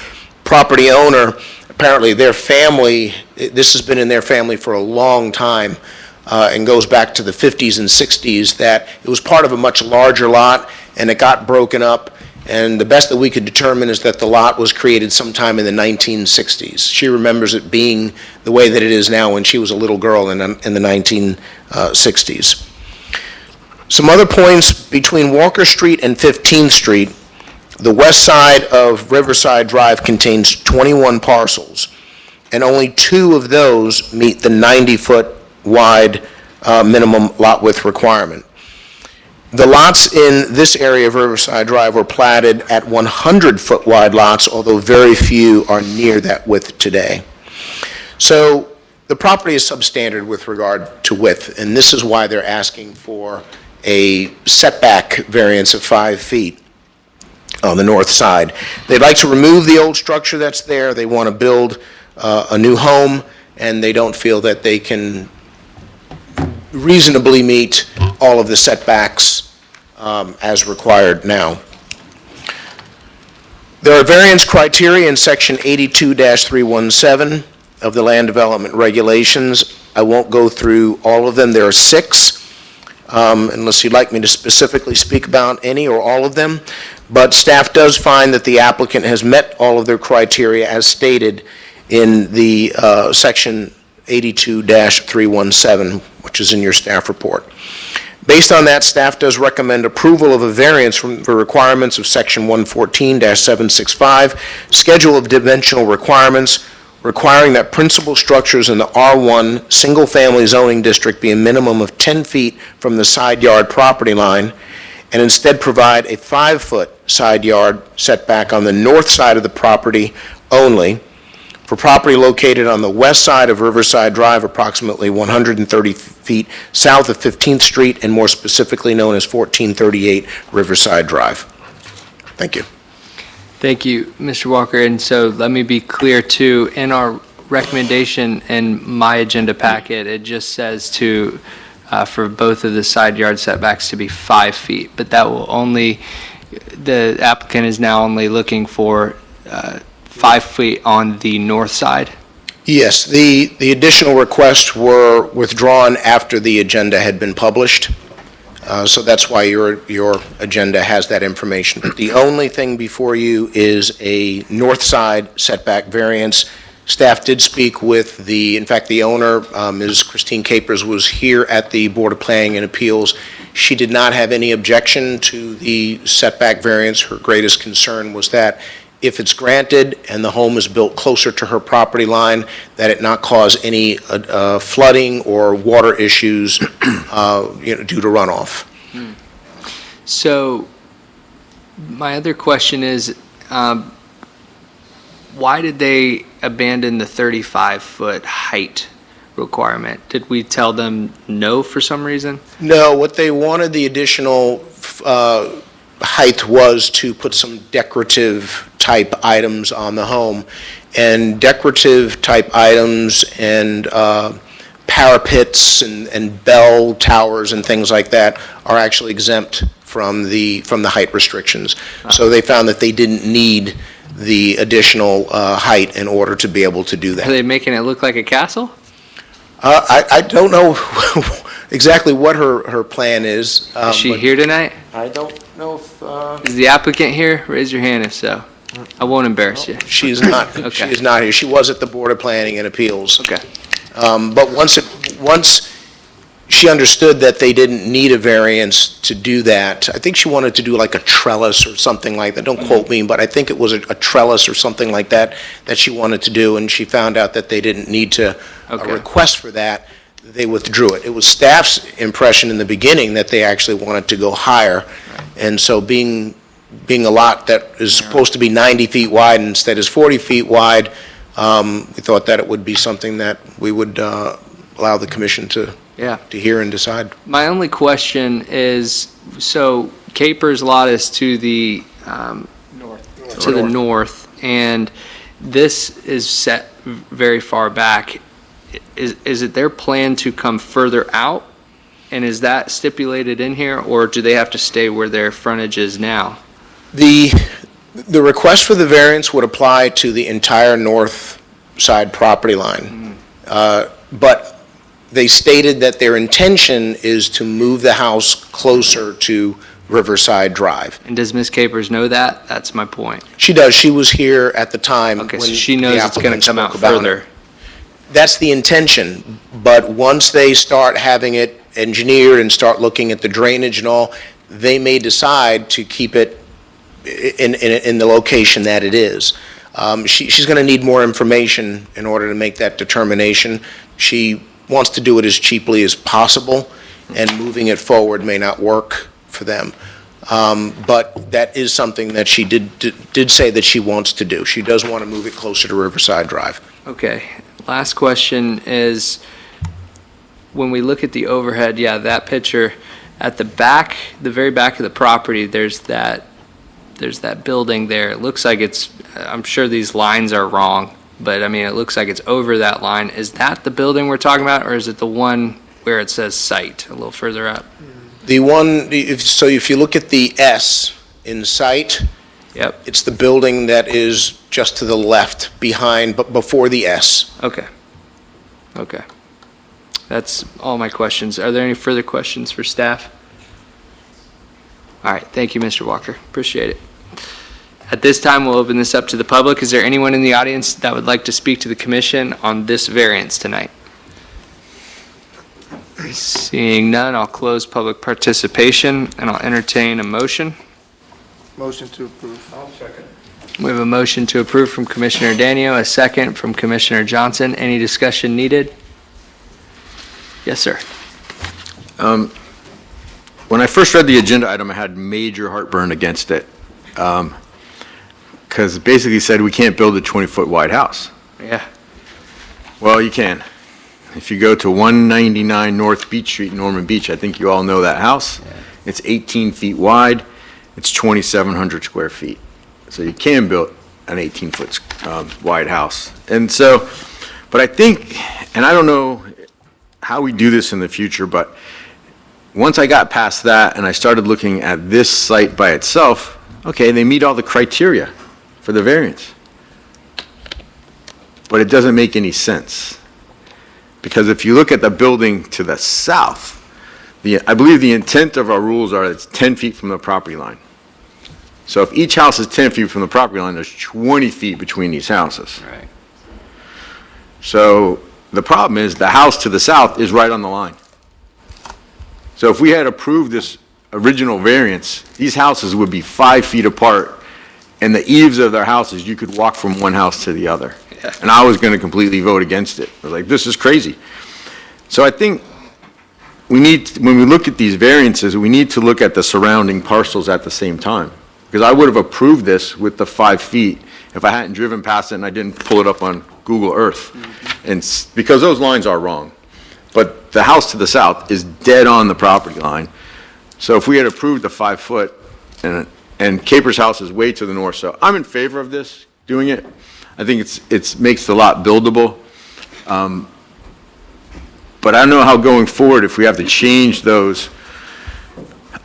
property owner, apparently their family, this has been in their family for a long time, and goes back to the 50s and 60s, that it was part of a much larger lot, and it got broken up. And the best that we could determine is that the lot was created sometime in the 1960s. She remembers it being the way that it is now when she was a little girl in the 1960s. Some other points: between Walker Street and 15th Street, the west side of Riverside Drive contains 21 parcels, and only 2 of those meet the 90-foot wide minimum lot width requirement. The lots in this area of Riverside Drive were platted at 100-foot wide lots, although very few are near that width today. So the property is substandard with regard to width, and this is why they're asking for a setback variance of 5 feet on the north side. They'd like to remove the old structure that's there. They want to build a new home, and they don't feel that they can reasonably meet all of the setbacks as required now. There are variance criteria in Section 82-317 of the Land Development Regulations. I won't go through all of them. There are 6, unless you'd like me to specifically speak about any or all of them. But staff does find that the applicant has met all of their criteria as stated in the Section 82-317, which is in your staff report. Based on that, staff does recommend approval of a variance from the requirements of Section 114-765, Schedule of Dimensional Requirements, requiring that principal structures in the R1 single-family zoning district be a minimum of 10 feet from the side yard property line, and instead provide a 5-foot side yard setback on the north side of the property only. For property located on the west side of Riverside Drive, approximately 130 feet south of 15th Street, and more specifically known as 1438 Riverside Drive. Thank you. Thank you, Mr. Walker. And so let me be clear too, in our recommendation in my agenda packet, it just says to, for both of the side yard setbacks to be 5 feet, but that will only, the applicant is now only looking for 5 feet on the north side? Yes, the additional requests were withdrawn after the agenda had been published. So that's why your agenda has that information. But the only thing before you is a north side setback variance. Staff did speak with in fact, the owner, Ms. Christine Capers, was here at the Board of Planning and Appeals. She did not have any objection to the setback variance. Her greatest concern was that if it's granted and the home is built closer to her property line, that it not cause any flooding or water issues due to runoff. So my other question is, why did they abandon the 35-foot height requirement? Did we tell them no for some reason? No, what they wanted the additional height was to put some decorative type items on the home. And decorative type items and parapets and bell towers and things like that are actually exempt from the height restrictions. So they found that they didn't need the additional height in order to be able to do that. Are they making it look like a castle? I don't know exactly what her plan is. Is she here tonight? I don't know if... Is the applicant here? Raise your hand if so. I won't embarrass you. She is not. Okay. She is not here. She was at the Board of Planning and Appeals. Okay. But once she understood that they didn't need a variance to do that, I think she wanted to do like a trellis or something like that. Don't quote me, but I think it was a trellis or something like that she wanted to do, and she found out that they didn't need to request for that. They withdrew it. It was staff's impression in the beginning that they actually wanted to go higher. And so being a lot that is supposed to be 90 feet wide instead is 40 feet wide, we thought that it would be something that we would allow the commission to hear and decide. My only question is, so Capers lot is to the north, and this is set very far back. Is it their plan to come further out? And is that stipulated in here, or do they have to stay where their frontage is now? The request for the variance would apply to the entire north side property line. But they stated that their intention is to move the house closer to Riverside Drive. And does Ms. Capers know that? That's my point. She does. She was here at the time. Okay, when so she knows the it's going applicant to come spoke out about further. it. That's the intention, but once they start having it engineered and start looking at the drainage and all, they may decide to keep it in the location that it is. She's going to need more information in order to make that determination. She wants to do it as cheaply as possible, and moving it forward may not work for them. But that is something that she did say that she wants to do. She does want to move it closer to Riverside Drive. Okay. last question is, when we look at the overhead, yeah, that picture, at the back, the very back of the property, there's that building there. It looks like it's, I'm sure these lines are wrong, but I mean, it looks like it's over that line. Is that the building we're talking about, or is it the one where it says site, a little further up? The one, so if you look at the S in sight, Yep. it's the building that is just to the left, behind, but before the S. Okay. Okay. That's all my questions. Are there any further questions for staff? All right, thank you, Mr. Walker. Appreciate it. At this time, we'll open this up to the public. Is there anyone in the audience that would like to speak to the commission on this variance tonight? Seeing none, I'll close public participation and I'll entertain a motion. Motion to approve. I'll second. We have a motion to approve from Commissioner Danio, a second from Commissioner Johnson. Any discussion needed? Yes, sir. When I first read the agenda item, I had major heartburn against it. Because it basically said we can't build a 20-foot wide house. Yeah. Well, you can. If you go to 199 North Beach Street, Norman Beach, I think you all know that house. It's 18 feet wide. It's 2,700 square feet. So you can build an 18-foot wide house. And so, but I think, and I don't know how we do this in the future, but once I got past that and I started looking at this site by itself, okay, they meet all the criteria for the variance. But it doesn't make any sense. Because if you look at the building to the south, I believe the intent of our rules are it's 10 feet from the property line. So if each house is 10 feet from the property line, there's 20 feet between these houses. Right. So the problem is the house to the south is right on the line. So if we had approved this original variance, these houses would be 5 feet apart, and the eaves of their houses, you could walk from one house to the other. Yeah. And I was going to completely vote against it. I was like, this is crazy. So I think we need, when we look at these variances, we need to look at the surrounding parcels at the same time. Because I would have approved this with the 5 feet if I hadn't driven past it and I didn't pull it up on Google Earth. And because those lines are wrong. But the house to the south is dead on the property line. So if we had approved the 5 foot, and Caper's house is way to the north, so I'm in favor of this, doing it. I think it makes the lot buildable. But I don't know how going forward, if we have to change those,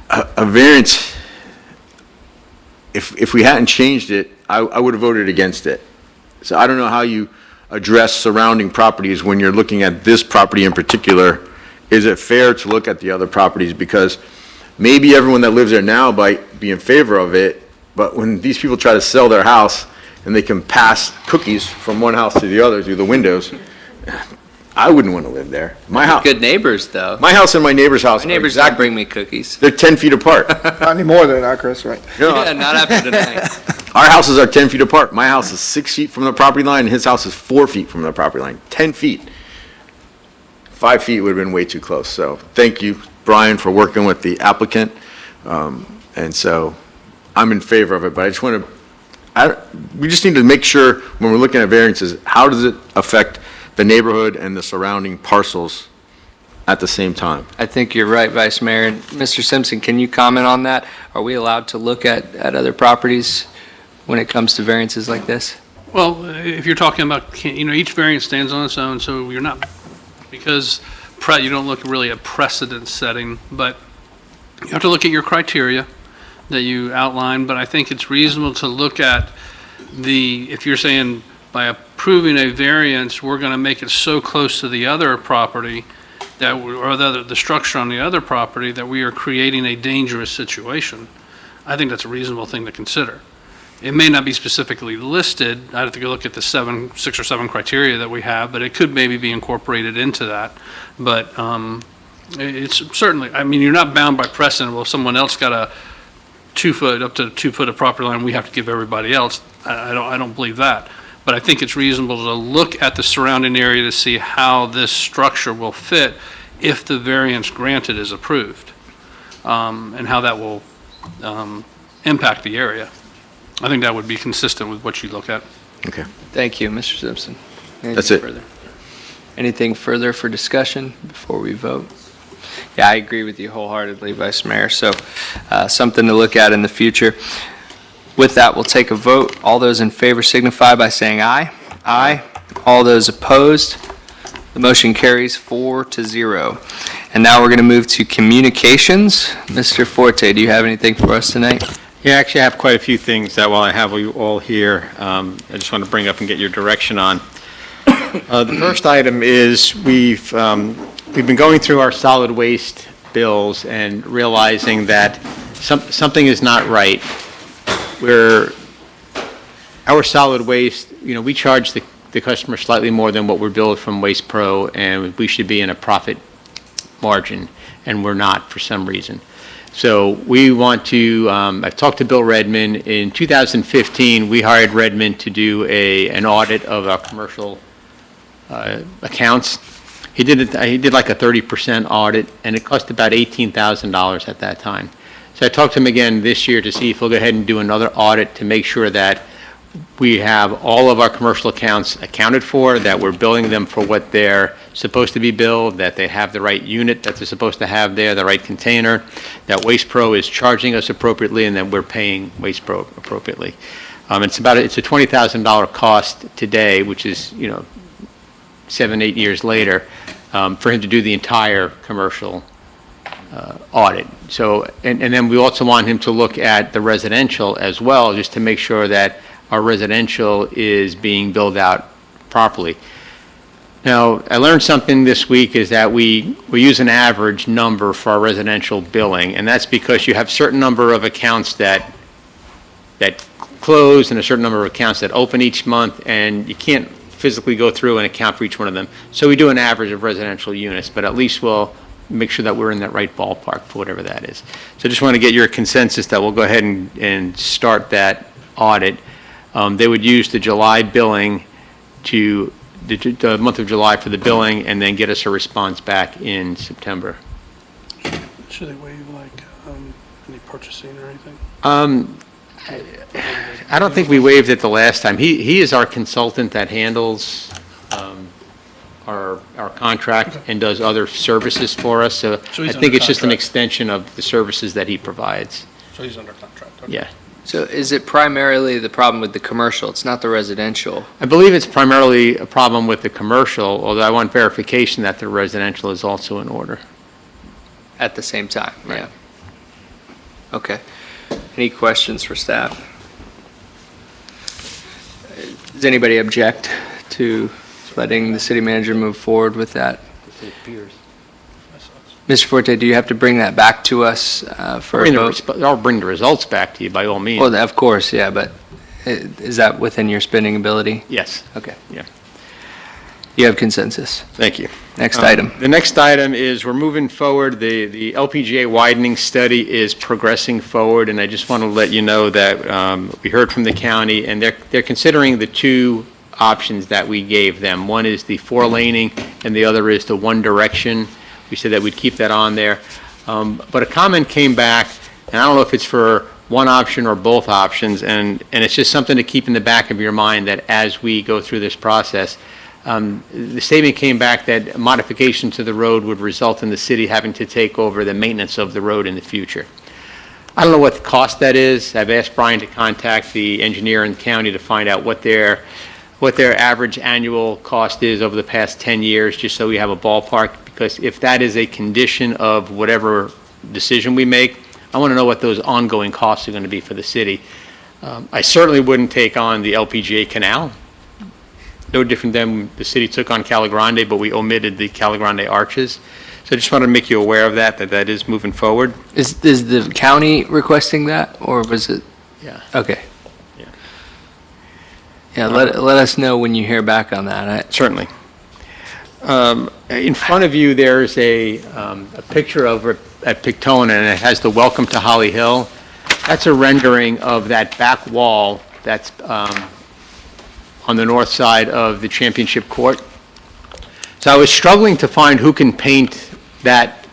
a variance, if we hadn't changed it, I would have voted against it. So I don't know how you address surrounding properties when you're looking at this property in particular. Is it fair to look at the other properties? Because maybe everyone that lives there now might be in favor of it, but when these people try to sell their house and they can pass cookies from one house to the other through the windows, I wouldn't want to live there. My house, Good neighbors, though. my house and my neighbor's house My are neighbors don't exactly, bring me cookies. they're 10 feet apart. Not anymore than that, Chris, right? Yeah, not after tonight. Our houses are 10 feet apart. My house is 6 feet from the property line, and his house is 4 feet from the property line. 10 feet. 5 feet would have been way too close. So thank you, Brian, for working with the applicant. And so I'm in favor of it, but I just want to, we just need to make sure when we're looking at variances, how does it affect the neighborhood and the surrounding parcels at the same time? I think you're right, Vice Mayor. And Mr. Simpson, can you comment on that? Are we allowed to look at other properties when it comes to variances like this? Well, if you're talking about, each variance stands on its own, so you're not, because you don't look really at precedent setting, but you have to look at your criteria that you outline, but I think it's reasonable to look at if you're saying by approving a variance, we're going to make it so close to the other property or the structure on the other property that we are creating a dangerous situation. I think that's a reasonable thing to consider. It may not be specifically listed. I'd have to go look at the 6 or 7 criteria that we have, but it could maybe be incorporated into that. But it's certainly, you're not bound by precedent. Well, if someone else got a 2 foot, up to 2 foot of property line, we have to give everybody else. I don't believe that. But I think it's reasonable to look at the surrounding area to see how this structure will fit if the variance granted is approved, and how that will impact the area. I think that would be consistent with what you look at. Okay. Thank you, Mr. Simpson. Anything That's it. further? Anything further for discussion before we vote? Yeah, I agree with you wholeheartedly, Vice Mayor. So something to look at in the future. With that, we'll take a vote. All those in favor signify by saying aye. Aye. All those opposed? The motion carries 4-0. And now we're going to move to communications. Mr. Forte, do you have anything for us tonight? Yeah, actually, I have quite a few things that while I have you all here, I just want to bring up and get your direction on. The first item is we've been going through our solid waste bills and realizing that something is not right. Our solid waste, we charge the customer slightly more than what we're billed from Waste Pro, and we should be in a profit margin, and we're not for some reason. So we want to, I've talked to Bill Redmond. In 2015, we hired Redmond to do an audit of our commercial accounts. He did like a 30% audit, and it cost about $18,000 at that time. So I talked to him again this year to see if he'll go ahead and do another audit to make sure that we have all of our commercial accounts accounted for, that we're billing them for what they're supposed to be billed, that they have the right unit that they're supposed to have there, the right container, that Waste Pro is charging us appropriately, and that we're paying Waste Pro appropriately. It's a $20,000 cost today, which is, 7-8 years later, for him to do the entire commercial audit. So, and then we also want him to look at the residential as well, just to make sure that our residential is being billed out properly. Now, I learned something this week is that we use an average number for our residential billing, and that's because you have a certain number of accounts that close and a certain number of accounts that open each month, and you can't physically go through and account for each one of them. So we do an average of residential units, but at least we'll make sure that we're in that right ballpark for whatever that is. So I just want to get your consensus that we'll go ahead and start that audit. They would use the July billing the month of July for the billing, and then get us a response back in September. Should they waive any purchasing or anything? I don't think we waived it the last time. He is our consultant that handles our contract and does other services for us, so So I he's think under it's just an contract. extension of the services that he provides. So he's under contract. Okay. Yeah. So is it primarily the problem with the commercial? It's not the residential? I believe it's primarily a problem with the commercial, although I want verification that the residential is also in order. At the same time, yeah. Okay. Any questions for staff? Does anybody object to letting the city manager move forward with that? Mr. Forte, do you have to bring that back to us for a vote? I'll bring the results back to you by all means. Well, of course, yeah, but is that within your spending ability? Yes. Okay. Yeah. You have consensus. Thank you. Next item. The next item is we're moving forward. The LPGA widening study is progressing forward, and I just want to let you know that we heard from the county, and they're considering the two options that we gave them. One is the 4-laning, and the other is the one direction. We said that we'd keep that on there. But a comment came back, and I don't know if it's for one option or both options, and it's just something to keep in the back of your mind that as we go through this process, the statement came back that modification to the road would result in the city having to take over the maintenance of the road in the future. I don't know what the cost that is. I've asked Brian to contact the engineer in the county to find out what their average annual cost is over the past 10 years, just so we have a ballpark, because if that is a condition of whatever decision we make, I want to know what those ongoing costs are going to be for the city. I certainly wouldn't take on the LPGA canal. No different than the city took on Cala Grande, but we omitted the Cala Grande arches. So I just wanted to make you aware of that is moving forward. Is the county requesting that, or was it? Yeah. Okay. Yeah. Yeah, let us know when you hear back on that. Certainly. In front of you, there's a picture of at Pictona, and it has the Welcome to Holly Hill. That's a rendering of that back wall that's on the north side of the championship court. So I was struggling to find who can paint that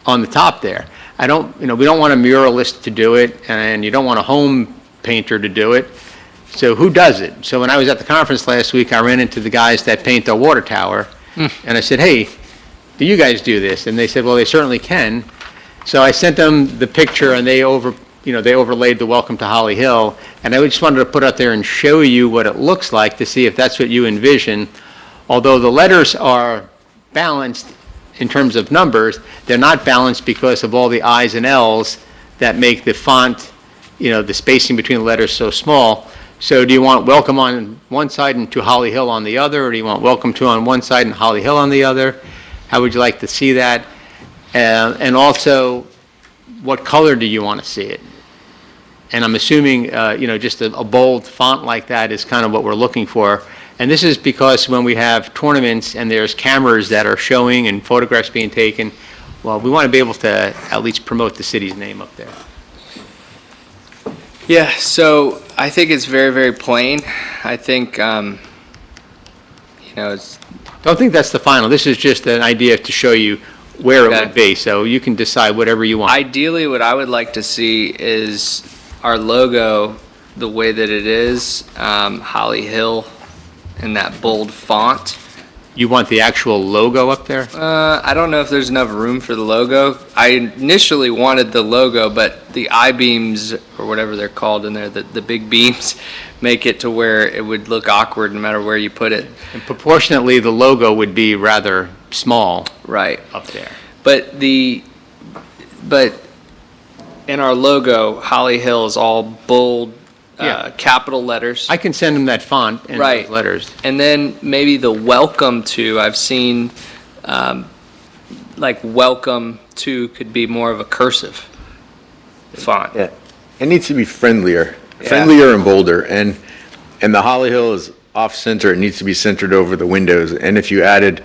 on the top there. We don't want a muralist to do it, and you don't want a home painter to do it. So who does it? So when I was at the conference last week, I ran into the guys that paint the water tower, And I said, hey, do you guys do this? And they said, well, they certainly can. So I sent them the picture, and they overlaid the Welcome to Holly Hill, and I just wanted to put out there and show you what it looks like to see if that's what you envision. Although the letters are balanced in terms of numbers, they're not balanced because of all the I's and L's that make the font, the spacing between the letters so small. So do you want welcome on one side and to Holly Hill on the other, or do you want welcome to on one side and Holly Hill on the other? How would you like to see that? And also, what color do you want to see it? And I'm assuming, just a bold font like that is kind of what we're looking for. And this is because when we have tournaments and there's cameras that are showing and photographs being taken, well, we want to be able to at least promote the city's name up there. Yeah, so I think it's very, very plain. I think, it's... Don't think that's the final. This is just an idea to show you where it would be, so you can decide whatever you want. Ideally, what I would like to see is our logo the way that it is, Holly Hill in that bold font. You want the actual logo up there? I don't know if there's enough room for the logo. I initially wanted the logo, but the I-beams, or whatever they're called in there, the big beams, make it to where it would look awkward no matter where you put it. And proportionately, the logo would be rather small. Right. Up there. But in our logo, Holly Hill is all bold, capital letters. I can send them that font and those letters. And then maybe the welcome to, I've seen, like welcome to could be more of a cursive font. Yeah, it needs to be friendlier Yeah. and bolder, and the Holly Hill is off center. It needs to be centered over the windows, and if you added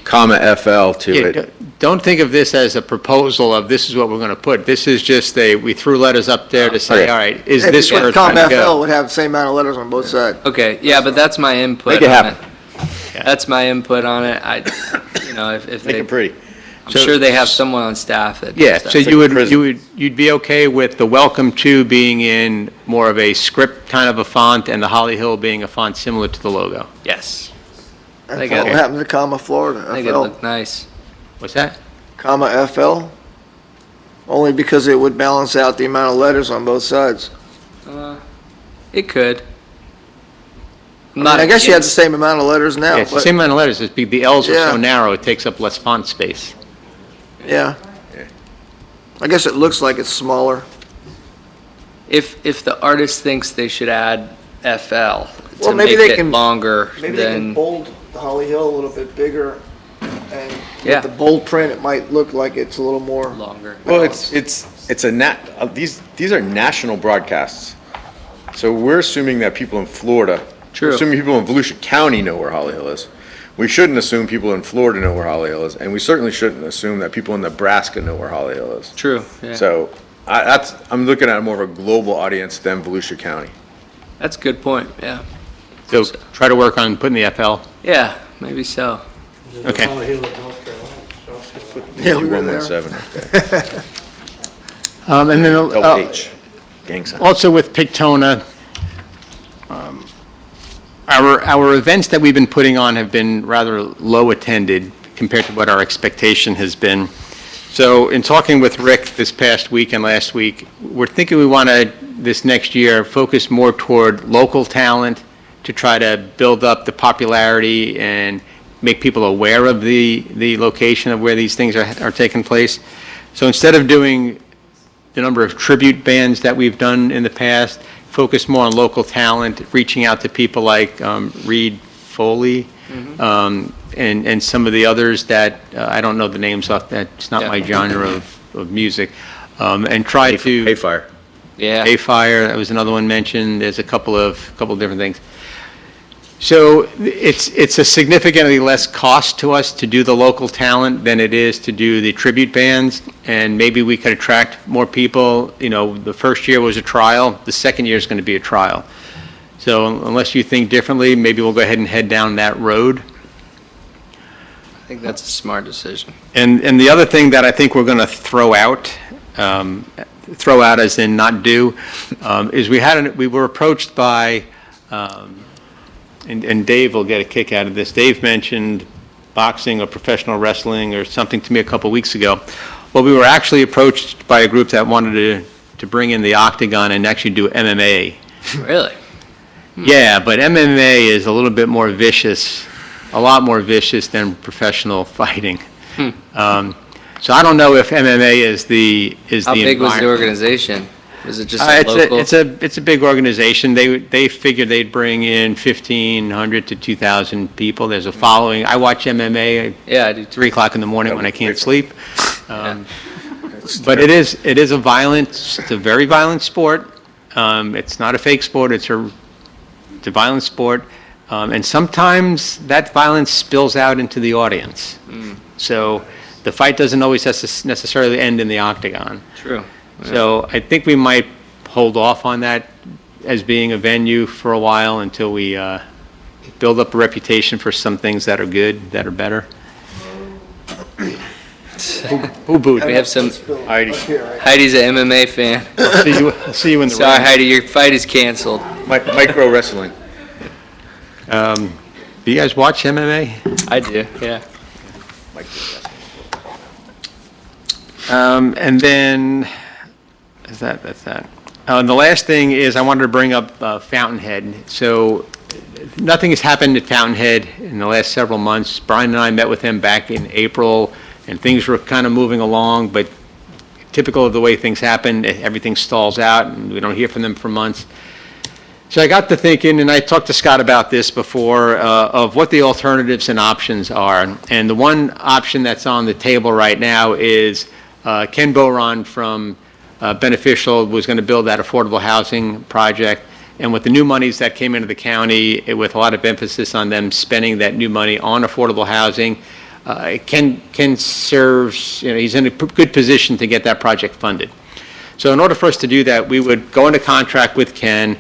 comma FL to it. Don't think of this as a proposal of this is what we're going to put. This is just we threw letters up there to say, Okay. all right, is this where it's going Comma to FL go? would have the same amount of letters on both sides. Okay, yeah, but that's my input. Make it on happen. That's my input on it. If Make they, it pretty. I'm sure they have someone on staff that. Yeah, does that. so you'd be okay with the welcome to being in more of a script kind of a font and the Holly Hill being a font similar to the logo? Yes. And They what got- happened to comma Florida, I think it FL? look nice. What's that? Comma FL? Only because it would balance out the amount of letters on both sides. It could. I guess you have the same amount of letters now. Yeah, it's the but- same amount of letters. The L's are Yeah. so narrow, it takes up less font space. Yeah. I guess it looks like it's smaller. If the artist thinks they should add FL Well, to maybe make they it can- longer, Maybe they can then bold the Holly Hill a little bit bigger, and Yeah. with the bold print, it might look like it's a little more. longer. Well, these are national broadcasts. So we're assuming that people in Florida, True. we're assuming people in Volusia County know where Holly Hill is. We shouldn't assume people in Florida know where Holly Hill is, and we certainly shouldn't assume that people in Nebraska know where Holly Hill is. True. Yeah. So I'm looking at more of a global audience than Volusia County. That's a good point. Yeah. So try to work on putting the FL. Yeah. Maybe so. Okay. Yeah, we were there. 117, okay. And then LH, gang sign. also with Pictona, our events that we've been putting on have been rather low attended compared to what our expectation has been. So in talking with Rick this past week and last week, we're thinking we want to, this next year, focus more toward local talent to try to build up the popularity and make people aware of the location of where these things are taking place. So instead of doing the number of tribute bands that we've done in the past, focus more on local talent, reaching out to people like Reed Foley, and some of the others that I don't know the names off, that's not my genre of music, and try to... Hayfire. Yeah. Hayfire, that was another one mentioned. There's a couple of different things. So it's a significantly less cost to us to do the local talent than it is to do the tribute bands, and maybe we could attract more people. The first year was a trial, the second year is going to be a trial. So unless you think differently, maybe we'll go ahead and head down that road. I think that's a smart decision. And the other thing that I think we're going to throw out as in not do, is we were approached by, and Dave will get a kick out of this. Dave mentioned boxing or professional wrestling or something to me a couple weeks ago. Well, we were actually approached by a group that wanted to bring in the octagon and actually do MMA. Really? Yeah, but MMA is a little bit more vicious, a lot more vicious than professional fighting. So I don't know if MMA is the How big was the environment. organization? Was it just a It's local? it's a big organization. They figured they'd bring in 1,500 to 2,000 people. There's a following. I watch MMA Yeah, I do. at 3 o'clock in the morning when I can't sleep. But it is it's a very violent sport. It's not a fake sport. It's a violent sport. And sometimes that violence spills out into the audience. So the fight doesn't always necessarily end in the octagon. True. So I think we might hold off on that as being a venue for a while until we build up a reputation for some things that are good, that are better. Who booed? We have some, Heidi. Heidi's an MMA fan. I'll see you in the Sorry, ring. Heidi, your fight is canceled. Micro wrestling. Do you guys watch MMA? I do, yeah. And then, that's that. And the last thing is I wanted to bring up Fountainhead. So nothing has happened at Fountainhead in the last several months. Brian and I met with him back in April, and things were kind of moving along, but typical of the way things happen, everything stalls out, and we don't hear from them for months. So I got to thinking, and I talked to Scott about this before, of what the alternatives and options are. And the one option that's on the table right now is Ken Boron from Beneficial was going to build that affordable housing project. And with the new monies that came into the county, with a lot of emphasis on them spending that new money on affordable housing, Ken serves, he's in a good position to get that project funded. So in order for us to do that, we would go into contract with Ken.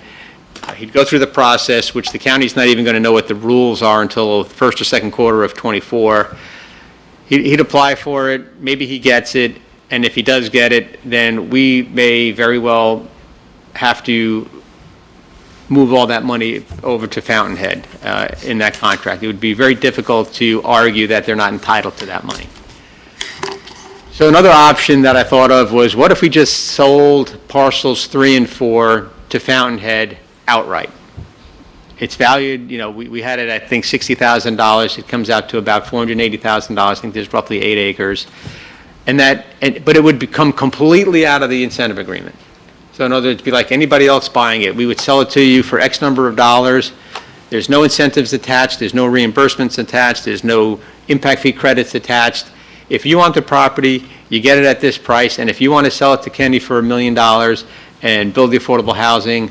He'd go through the process, which the county's not even going to know what the rules are until the first or second quarter of '24. He'd apply for it, maybe he gets it, and if he does get it, then we may very well have to move all that money over to Fountainhead in that contract. It would be very difficult to argue that they're not entitled to that money. So another option that I thought of was, what if we just sold parcels 3 and 4 to Fountainhead outright? It's valued, we had it, I think, $60,000. It comes out to about $480,000. I think there's roughly 8 acres. But it would become completely out of the incentive agreement. So in other words, it'd be like anybody else buying it. We would sell it to you for X number of dollars. There's no incentives attached. There's no reimbursements attached. There's no impact fee credits attached. If you want the property, you get it at this price. And if you want to sell it to Kenny for $1 million and build the affordable housing,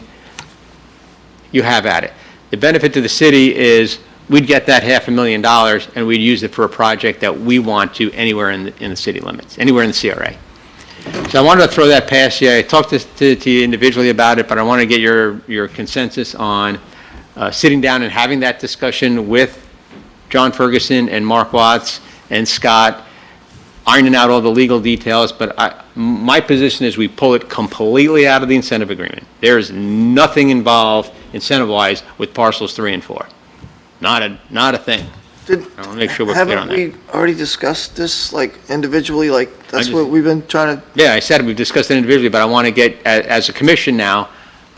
you have at it. The benefit to the city is we'd get that $500,000 and we'd use it for a project that we want to anywhere in the city limits, anywhere in the CRA. So I wanted to throw that past you. I talked to you individually about it, but I want to get your consensus on sitting down and having that discussion with John Ferguson and Mark Watts and Scott, ironing out all the legal details, but my position is we pull it completely out of the incentive agreement. There is nothing involved incentive-wise with parcels 3 and 4. Not a thing. I want to make sure we're clear on that. Haven't we already discussed this, individually, that's what we've been trying to? Yeah, I said we've discussed it individually, but I want to get, as a commission now,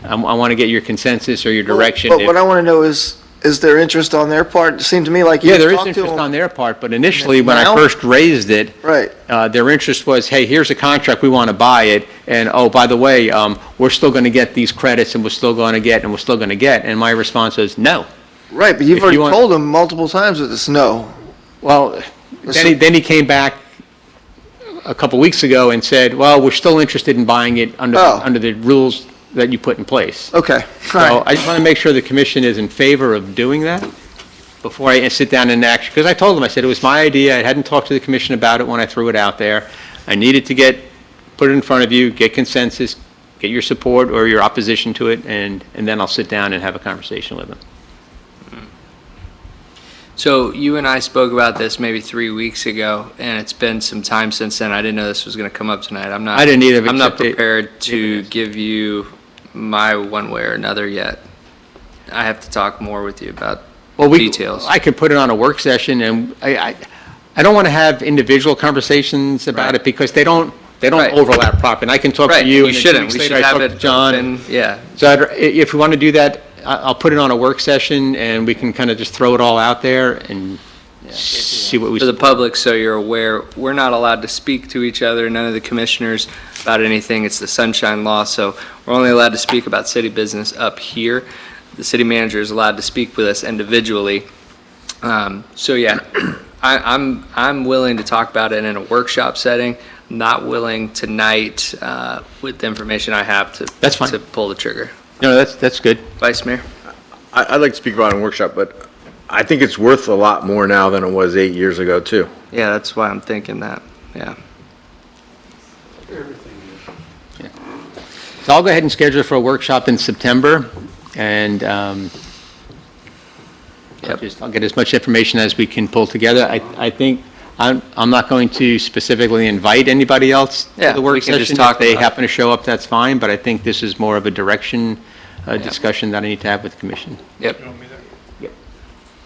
I want to get your consensus or your direction. But what I want to know is there interest on their part? It seemed to me like you Yeah, there is talked to interest them. on their part, but initially, when I Now? first raised it, Right. their interest was, hey, here's a contract, we want to buy it, and oh, by the way, we're still going to get these credits, and we're still going to get, and my response was, no. Right, but you've If already you want- told them multiple times that it's no. Well, then he came back a couple weeks ago and said, well, we're still interested in buying it under the rules that you put in place. Okay, So I just want to make sure the commission is in favor of doing that before I sit down and act, because I told them, I said it was my idea, I hadn't talked to the commission about it when I threw it out there. I needed to put it in front of you, get consensus, get your support or your opposition to it, and then I'll sit down and have a conversation with them. So you and I spoke about this maybe 3 weeks ago, and it's been some time since then. I didn't know this was going to come up tonight. I didn't either, I'm not except it- prepared to give you my one way or another yet. I have to talk more with you about Well, details. I could put it on a work session, and I don't want to have individual conversations about it because they don't Right. overlap properly. And I can talk to Right, you, we and then 2 shouldn't. weeks We later should I have talk to it John. open, yeah. So if we want to do that, I'll put it on a work session, and we can kind of just throw it all out there and see what we... For the public, so you're aware, we're not allowed to speak to each other, none of the commissioners, about anything. It's the Sunshine Law, so we're only allowed to speak about city business up here. The city manager is allowed to speak with us individually. So yeah, I'm willing to talk about it in a workshop setting, not willing tonight, with the information I have That's fine. to pull the trigger. No, that's good. Vice Mayor? I'd like to speak about it in workshop, but I think it's worth a lot more now than it was 8 years ago, too. Yeah, that's why I'm thinking that, yeah. So I'll go ahead and schedule it for a workshop in September, and I'll get as much information as we can pull together. I think I'm not going to specifically invite anybody else Yeah, to the work we can just session. talk If they about it. happen to show up, that's fine, but I think this is more of a direction discussion that I need to have with the commission. Yep.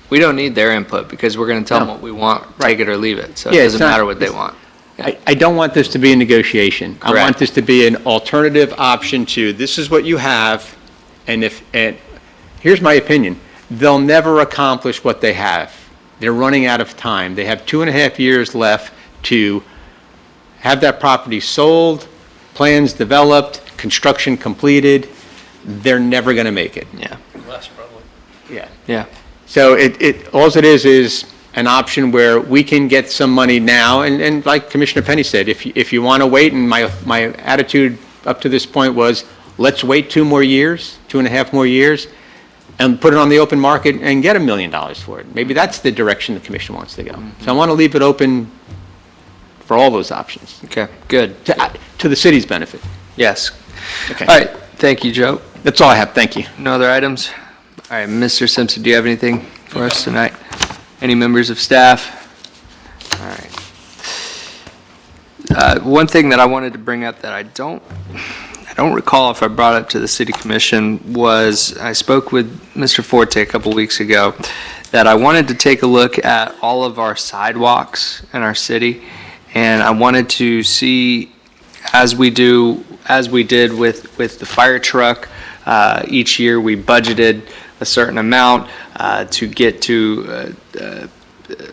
We don't need their input because we're going to tell them No. what we want, take it or leave it. So it Yeah, it's doesn't not- matter what they want. I don't want this to be a negotiation. I want Correct. this to be an alternative option to, this is what you have, and here's my opinion, they'll never accomplish what they have. They're running out of time. They have 2.5 years left to have that property sold, plans developed, construction completed. They're never going to make it. Yeah. Less probably. Yeah. Yeah. So alls it is an option where we can get some money now, and like Commissioner Penny said, if you want to wait, and my attitude up to this point was, let's wait 2.5 more years, and put it on the open market and get $1 million for it. Maybe that's the direction the commission wants to go. So I want to leave it open for all those options. Okay, good. To the city's benefit. Yes. Okay. All right, thank you, Joe. That's all I have, thank you. No other items? All right, Mr. Simpson, do you have anything for us tonight? Any members of staff? All right. One thing that I wanted to bring up that I don't recall if I brought up to the city commission was, I spoke with Mr. Forte a couple weeks ago, that I wanted to take a look at all of our sidewalks in our city, and I wanted to see, as we did with the fire truck, each year we budgeted a certain amount to get to a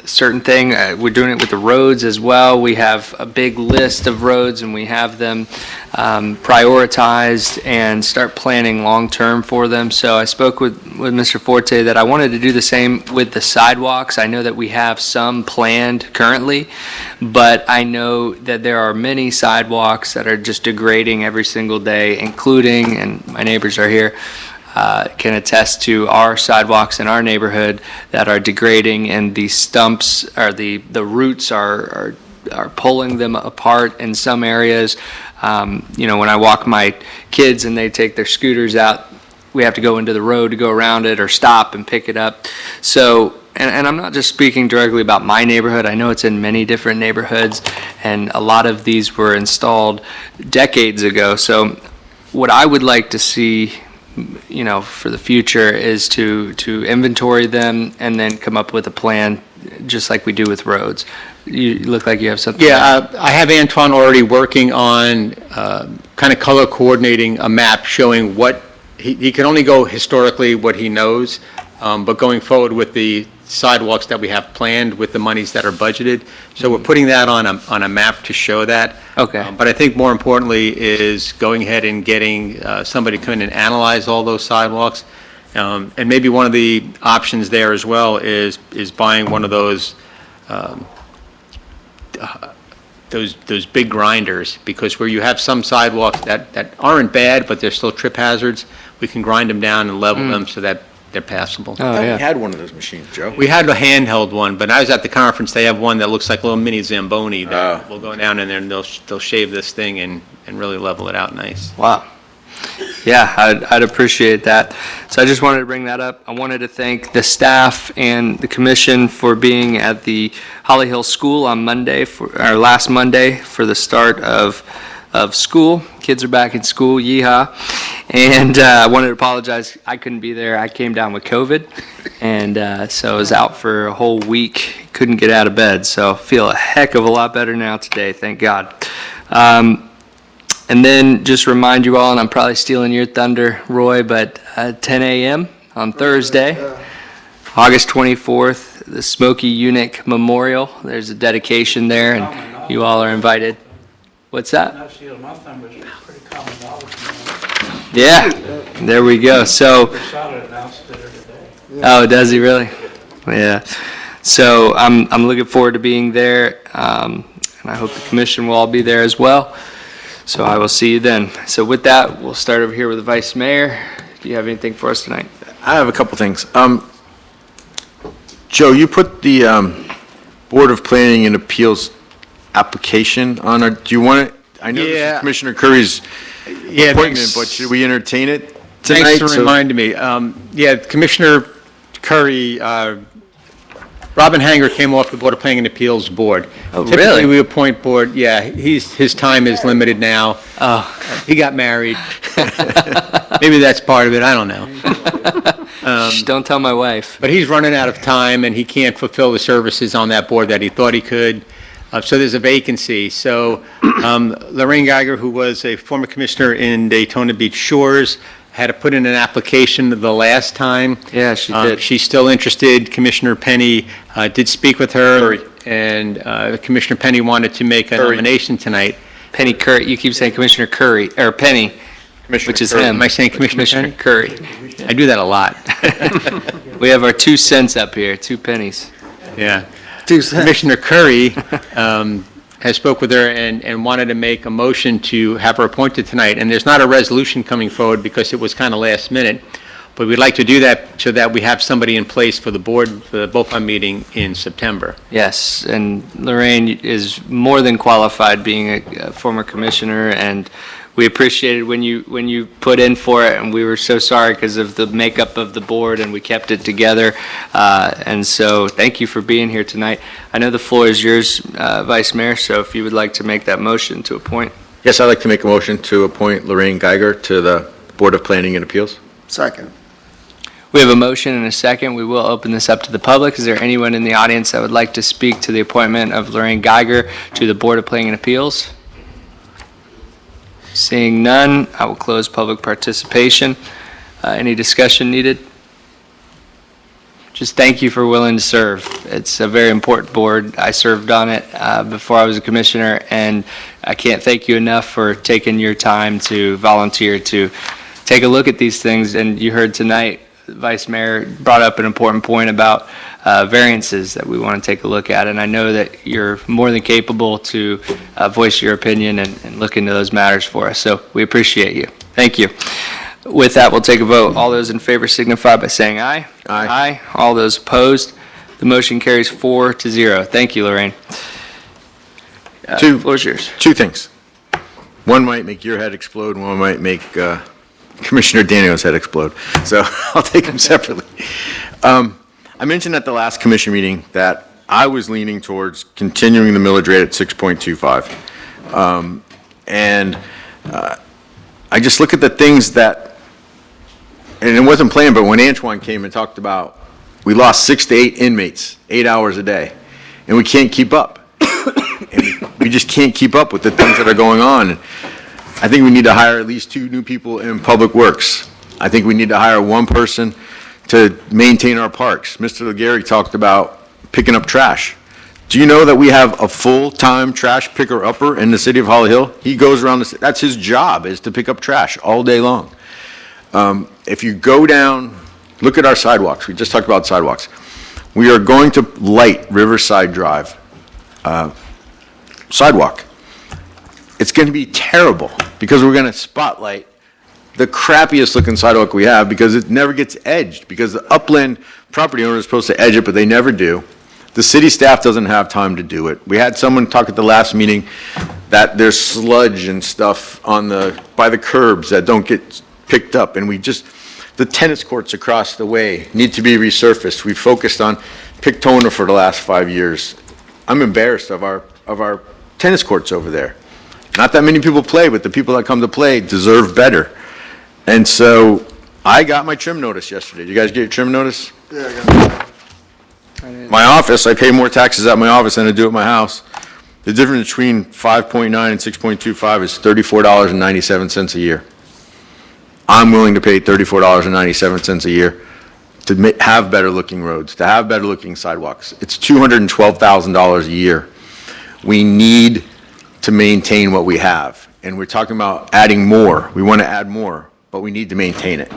certain thing. We're doing it with the roads as well. We have a big list of roads, and we have them prioritized and start planning long-term for them. So I spoke with Mr. Forte that I wanted to do the same with the sidewalks. I know that we have some planned currently, but I know that there are many sidewalks that are just degrading every single day, including, and my neighbors are here, can attest to our sidewalks in our neighborhood that are degrading, and the stumps, or the roots are pulling them apart in some areas. When I walk my kids and they take their scooters out, we have to go into the road to go around it or stop and pick it up. So, and I'm not just speaking directly about my neighborhood. I know it's in many different neighborhoods, and a lot of these were installed decades ago. So what I would like to see, for the future, is to inventory them and then come up with a plan, just like we do with roads. You look like you have something. Yeah, I have Antoine already working on kind of color coordinating a map showing what, he can only go historically what he knows, but going forward with the sidewalks that we have planned with the monies that are budgeted. So we're putting that on a map to show that. Okay. But I think more importantly is going ahead and getting somebody to come in and analyze all those sidewalks. And maybe one of the options there as well is buying one of those big grinders, because where you have some sidewalks that aren't bad, but they're still trip hazards, we can grind them down and level them so that they're passable. Oh, yeah. We had one of those machines, Joe. We had a handheld one, but I was at the conference, they have one that looks like a little mini Zamboni that will go down in there and they'll shave this thing and really level it out nice. Wow. Yeah, I'd appreciate that. So I just wanted to bring that up. I wanted to thank the staff and the commission for being at the Holly Hill School on last Monday for the start of school. Kids are back in school, yeehaw. And I wanted to apologize. I couldn't be there. I came down with COVID, and so I was out for a whole week. Couldn't get out of bed. So feel a heck of a lot better now today. Thank God. And then just remind you all, and I'm probably stealing your thunder, Roy, but 10 a.m. on Thursday, August 24th, the Smokey Eunuch Memorial. There's a dedication there, and you all are invited. What's that? Yeah, there we go. So, oh, does he really? Yeah. So I'm looking forward to being there, and I hope the commission will all be there as well. So I will see you then. So with that, we'll start over here with the Vice Mayor. Do you have anything for us tonight? I have a couple things. Joe, you put the Board of Planning and Appeals application on, or do you want it? I know this is Commissioner Curry's appointment, but should we entertain it tonight? Thanks for reminding me. Yeah, Commissioner Curry, Robin Hanger came off the Board of Planning and Appeals Board. Oh, Typically, really? we appoint board, yeah, his time is limited now. Oh. He got married. Maybe that's part of it, I don't know. Shh, don't tell my wife. But he's running out of time, and he can't fulfill the services on that board that he thought he could. So there's a vacancy. So Lorraine Geiger, who was a former commissioner in Daytona Beach Shores, had to put in an application the last time. Yeah, she did. She's still interested. Commissioner Penny did speak with her, and Commissioner Penny wanted to make a nomination tonight. Penny Curry, you keep saying Commissioner Curry, or Penny, which is him. Am I saying Commissioner Penny? Curry. I do that a lot. We have our 2 cents up here, 2 pennies. Yeah. Commissioner Curry has spoke with her and wanted to make a motion to have her appointed tonight. And there's not a resolution coming forward because it was kind of last minute. But we'd like to do that so that we have somebody in place for the board, for the BOPA meeting in September. Yes, and Lorraine is more than qualified, being a former commissioner, and we appreciated when you put in for it, and we were so sorry because of the makeup of the board, and we kept it together. And so thank you for being here tonight. I know the floor is yours, Vice Mayor, so if you would like to make that motion to appoint. Yes, I'd like to make a motion to appoint Lorraine Geiger to the Board of Planning and Appeals. Second. We have a motion and a second. We will open this up to the public. Is there anyone in the audience that would like to speak to the appointment of Lorraine Geiger to the Board of Planning and Appeals? Seeing none, I will close public participation. Any discussion needed? Just thank you for willing to serve. It's a very important board. I served on it before I was a commissioner, and I can't thank you enough for taking your time to volunteer to take a look at these things. And you heard tonight, the Vice Mayor brought up an important point about variances that we want to take a look at, and I know that you're more than capable to voice your opinion and look into those matters for us, so we appreciate you. Thank you. With that, we'll take a vote. All those in favor signify by saying aye. Aye. Aye. All those opposed, the motion carries 4-0. Thank you, Lorraine. The floor is yours. 2 things. One might make your head explode, one might make Commissioner Daniel's head explode. So I'll take them separately. I mentioned at the last commission meeting that I was leaning towards continuing the millage rate at 6.25. I just look at the things that, and it wasn't planned, but when Antoine came and talked about, we lost 6 to 8 inmates, 8 hours a day, and we can't keep up. And we just can't keep up with the things that are going on. I think we need to hire at least 2 new people in Public Works. I think we need to hire 1 person to maintain our parks. Mr. Legary talked about picking up trash. Do you know that we have a full-time trash picker-upper in the city of Holly Hill? He goes around, that's his job, is to pick up trash all day long. If you go down, look at our sidewalks. We just talked about sidewalks. We are going to light Riverside Drive sidewalk. It's going to be terrible because we're going to spotlight the crappiest looking sidewalk we have because it never gets edged, because the upland property owner is supposed to edge it, but they never do. The city staff doesn't have time to do it. We had someone talk at the last meeting that there's sludge and stuff by the curbs that don't get picked up, and the tennis courts across the way need to be resurfaced. We focused on Pictona for the last 5 years. I'm embarrassed of our tennis courts over there. Not that many people play, but the people that come to play deserve better. And so I got my trim notice yesterday. Did you guys get your trim notice? Yeah, I got that. My office, I pay more taxes at my office than I do at my house. The difference between 5.9 and 6.25 is $34.97 a year. I'm willing to pay $34.97 a year to have better looking roads, to have better looking sidewalks. It's $212,000 a year. We need to maintain what we have. And we're talking about adding more. We want to add more, but we need to maintain it.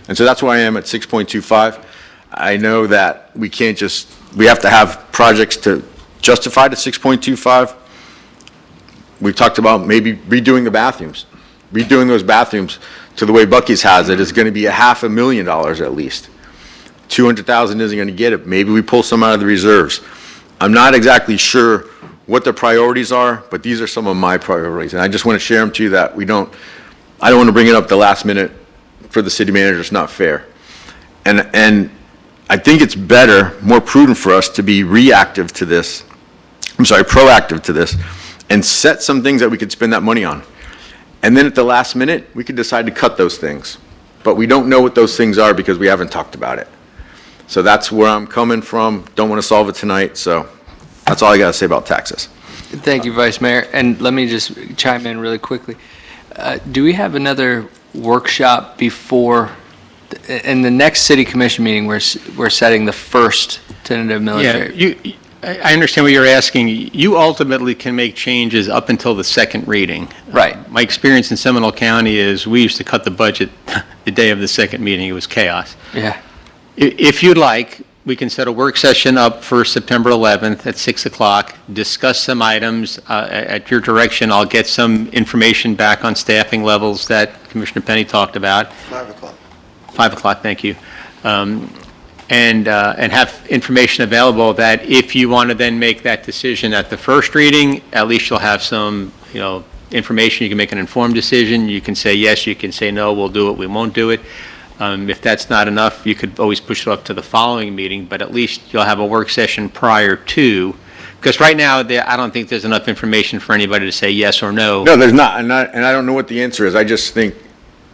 And so that's why I am at 6.25. I know that we can't just, we have to have projects to justify the 6.25. We've talked about maybe redoing the bathrooms. Redoing those bathrooms to the way Buc-ee's has it is going to be $500,000 at least. 200,000 isn't going to get it. Maybe we pull some out of the reserves. I'm not exactly sure what the priorities are, but these are some of my priorities. And I just want to share them to you that I don't want to bring it up the last minute for the city manager. It's not fair. And I think it's better, more prudent for us to be proactive to this, and set some things that we could spend that money on. And then at the last minute, we could decide to cut those things. But we don't know what those things are because we haven't talked about it. So that's where I'm coming from. Don't want to solve it tonight, so that's all I got to say about taxes. Thank you, Vice Mayor. And let me just chime in really quickly. Do we have another workshop before, in the next city commission meeting, we're setting the first tentative military? Yeah, I understand what you're asking. You ultimately can make changes up until the second reading. Right. My experience in Seminole County is we used to cut the budget the day of the second meeting. It was chaos. Yeah. If you'd like, we can set a work session up for September 11th at 6 o'clock, discuss some items. At your direction, I'll get some information back on staffing levels that Commissioner Penny talked about. 5 o'clock. 5 o'clock, thank you. And have information available that if you want to then make that decision at the first reading, at least you'll have some, information. You can make an informed decision. You can say yes, you can say no, we'll do it, we won't do it. If that's not enough, you could always push it up to the following meeting, but at least you'll have a work session prior to, because right now, I don't think there's enough information for anybody to say yes or no. No, there's not, and I don't know what the answer is. I just think,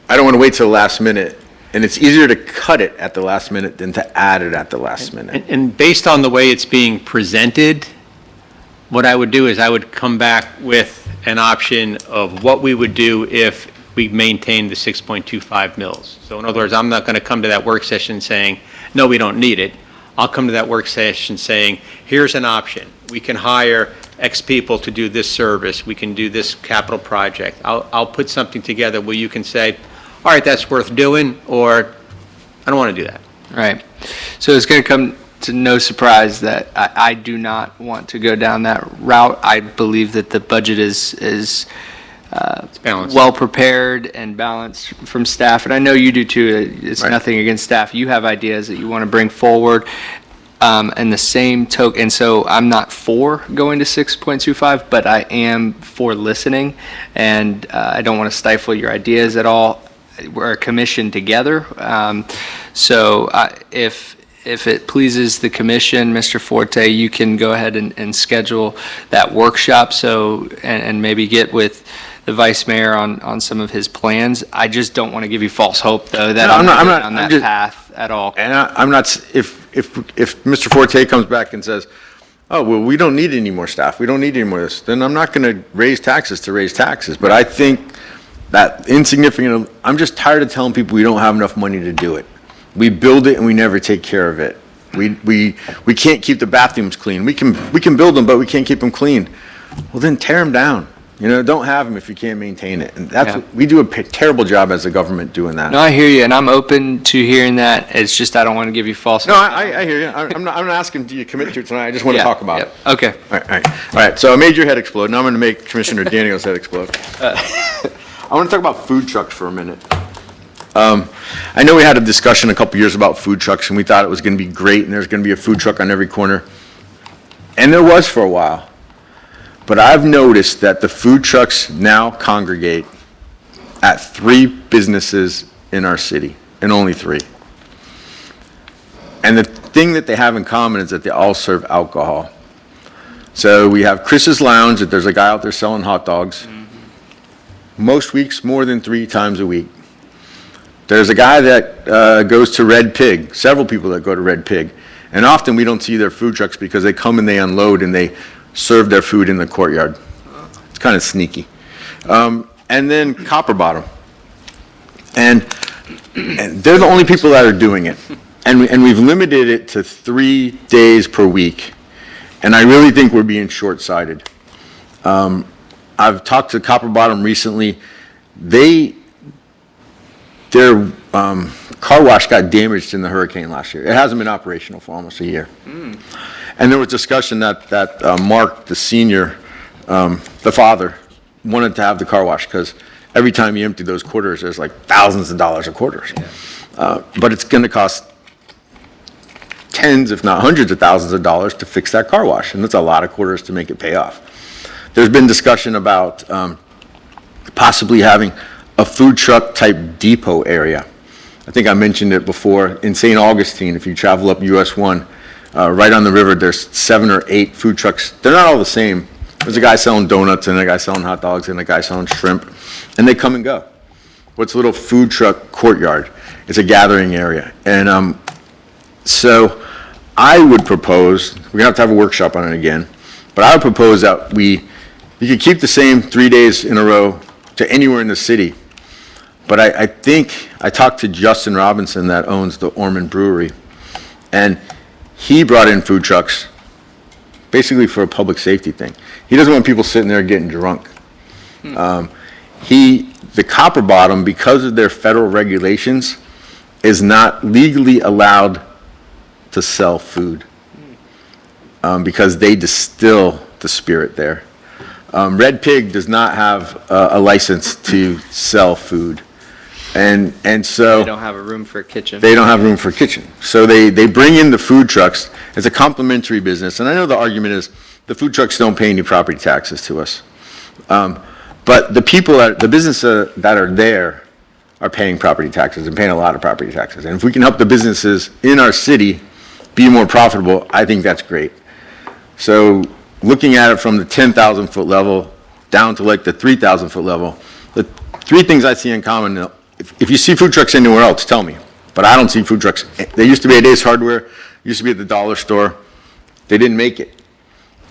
I don't want to wait till the last minute. And it's easier to cut it at the last minute than to add it at the last minute. And based on the way it's being presented, what I would do is I would come back with an option of what we would do if we maintain the 6.25 mils. So in other words, I'm not going to come to that work session saying, no, we don't need it. I'll come to that work session saying, here's an option. We can hire X people to do this service. We can do this capital project. I'll put something together where you can say, all right, that's worth doing, or I don't want to do that. Right. So it's going to come to no surprise that I do not want to go down that route. I believe that the budget is balanced. Well prepared and balanced from staff, and I know you do too. It's Right. nothing against staff. You have ideas that you want to bring forward. And the same token, and so I'm not for going to 6.25, but I am for listening, and I don't want to stifle your ideas at all. We're a commission together, so if it pleases the commission, Mr. Forte, you can go ahead and schedule that workshop, so, and maybe get with the vice mayor on some of his plans. I just don't want to give you false hope, though, that I'm not on that path at all. And I'm not, if Mr. Forte comes back and says, oh, well, we don't need any more staff, we don't need any more of this, then I'm not going to raise taxes to raise taxes. But I think that insignificant, I'm just tired of telling people we don't have enough money to do it. We build it and we never take care of it. We can't keep the bathrooms clean. We can build them, but we can't keep them clean. Well, then tear them down. Don't have them if you can't maintain it. And that's, we do a terrible job as a government doing that. No, I hear you, and I'm open to hearing that. It's just I don't want to give you false. No, I hear you. I'm not asking do you commit to it tonight. I just want to talk about it. Okay. All right. So I made your head explode. Now I'm going to make Commissioner Daniel's head explode. I want to talk about food trucks for a minute. I know we had a discussion a couple years about food trucks, and we thought it was going to be great, and there's going to be a food truck on every corner. And there was for a while. But I've noticed that the food trucks now congregate at 3 businesses in our city, and only 3. And the thing that they have in common is that they all serve alcohol. So we have Chris's Lounge, that there's a guy out there selling hot dogs. Most weeks, more than 3 times a week. There's a guy that goes to Red Pig, several people that go to Red Pig, and often we don't see their food trucks because they come and they unload and they serve their food in the courtyard. It's kind of sneaky. And then Copper Bottom. And they're the only people that are doing it. And we've limited it to 3 days per week. And I really think we're being short-sighted. I've talked to Copper Bottom recently. Their car wash got damaged in the hurricane last year. It hasn't been operational for almost a year. And there was discussion that Mark, the senior, the father, wanted to have the car wash because every time you empty those quarters, there's like thousands of dollars of quarters. But it's going to cost tens, if not hundreds of thousands of dollars to fix that car wash, and that's a lot of quarters to make it pay off. There's been discussion about possibly having a food truck type depot area. I think I mentioned it before. In St. Augustine, if you travel up US 1, right on the river, there's 7 or 8 food trucks. They're not all the same. There's a guy selling donuts and a guy selling hot dogs and a guy selling shrimp, and they come and go. What's a little food truck courtyard? It's a gathering area. And so I would propose, we're gonna have to have a workshop on it again, but I would propose that you could keep the same 3 days in a row to anywhere in the city. But I think, I talked to Justin Robinson that owns the Ormond Brewery, and he brought in food trucks basically for a public safety thing. He doesn't want people sitting there getting drunk. The Copper Bottom, because of their federal regulations, is not legally allowed to sell food because they distill the spirit there. Red Pig does not have a license to sell food. And so They don't have a room for a kitchen. they don't have room for a kitchen. So they bring in the food trucks as a complementary business. And I know the argument is the food trucks don't pay any property taxes to us. But the businesses that are there are paying property taxes and paying a lot of property taxes. And if we can help the businesses in our city be more profitable, I think that's great. So looking at it from the 10,000 foot level down to like the 3,000 foot level, the 3 things I see in common, if you see food trucks anywhere else, tell me. But I don't see food trucks. They used to be at Ace Hardware, used to be at the dollar store. They didn't make it.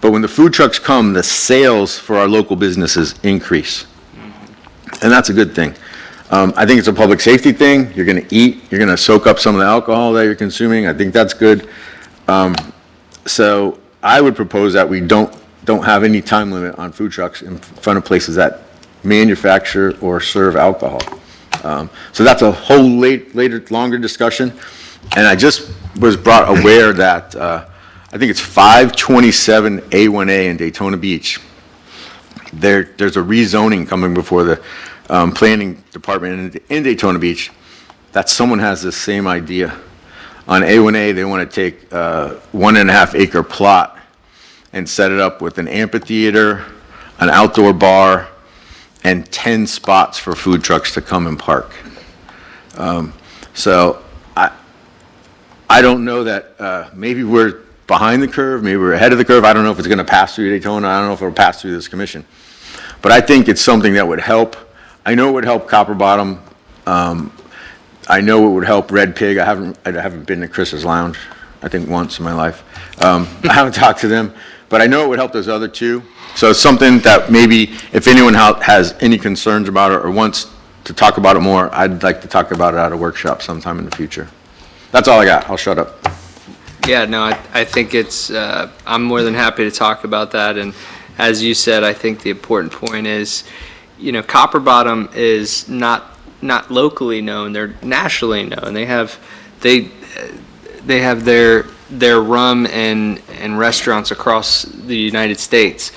But when the food trucks come, the sales for our local businesses increase. And that's a good thing. I think it's a public safety thing. You're going to eat. You're going to soak up some of the alcohol that you're consuming. I think that's good. So I would propose that we don't have any time limit on food trucks in front of places that manufacture or serve alcohol. So that's a whole later, longer discussion. And I just was brought aware that I think it's 527 A1A in Daytona Beach. There's a rezoning coming before the planning department in Daytona Beach, that someone has the same idea. On A1A, they want to take a 1.5 acre plot and set it up with an amphitheater, an outdoor bar, and 10 spots for food trucks to come and park. So I don't know that maybe we're behind the curve, maybe we're ahead of the curve. I don't know if it's going to pass through Daytona. I don't know if it'll pass through this commission. But I think it's something that would help. I know it would help Copper Bottom. I know it would help Red Pig. I haven't been to Chris's Lounge, I think once in my life. I haven't talked to them, but I know it would help those other 2. So it's something that maybe if anyone has any concerns about it or wants to talk about it more, I'd like to talk about it at a workshop sometime in the future. That's all I got. I'll shut up. Yeah, no, I think I'm more than happy to talk about that. And as you said, I think the important point is, Copper Bottom is not locally known, they're nationally known. They have their rum and restaurants across the United States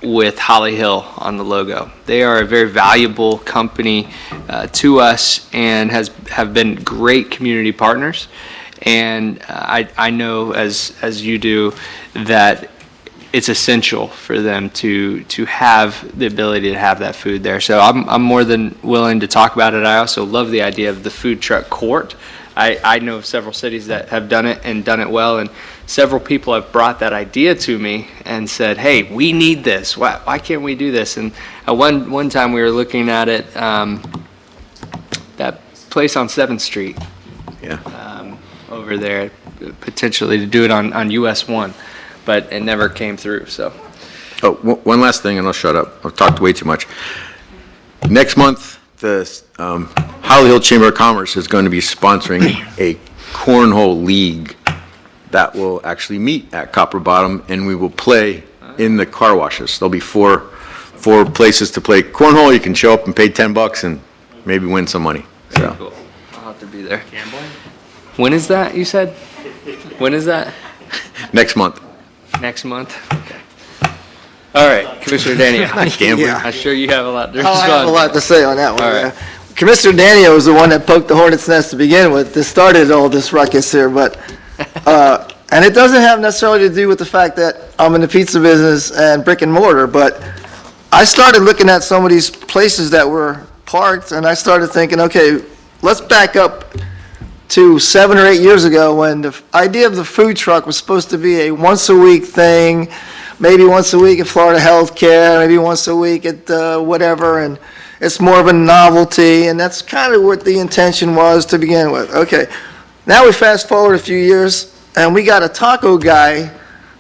with Holly Hill on the logo. They are a very valuable company to us and have been great community partners. And I know, as you do, that it's essential for them to have the ability to have that food there. So I'm more than willing to talk about it. I also love the idea of the food truck court. I know of several cities that have done it and done it well, and several people have brought that idea to me and said, hey, we need this. Why can't we do this? And one time we were looking at it, that place on 7th Street. Yeah. Over there, potentially to do it on US 1, but it never came through, so. Oh, one last thing, and I'll shut up. I've talked way too much. Next month, the Holly Hill Chamber of Commerce is going to be sponsoring a cornhole league that will actually meet at Copper Bottom, and we will play in the car washes. There'll be four places to play cornhole. You can show up and pay $10 and maybe win some money. So. Cool. I'll have to be there. When is that, you said? When is that? Next month. Next month? Okay. All right, Commissioner Danio. Gambling. Yeah. I'm sure you have a lot to Oh, I have a respond. lot to say on that one. All right. yeah. Commissioner Danio was the one that poked the hornet's nest to begin with. This started all this ruckus here, but, and it doesn't have necessarily to do with the fact that I'm in the pizza business and brick and mortar, but I started looking at some of these places that were parked, and I started thinking, okay, let's back up to 7 or 8 years ago when the idea of the food truck was supposed to be a once-a-week thing, maybe once a week at Florida Healthcare, maybe once a week at whatever, and it's more of a novelty, and that's kind of what the intention was to begin with. Okay, now we fast forward a few years, and we got a taco guy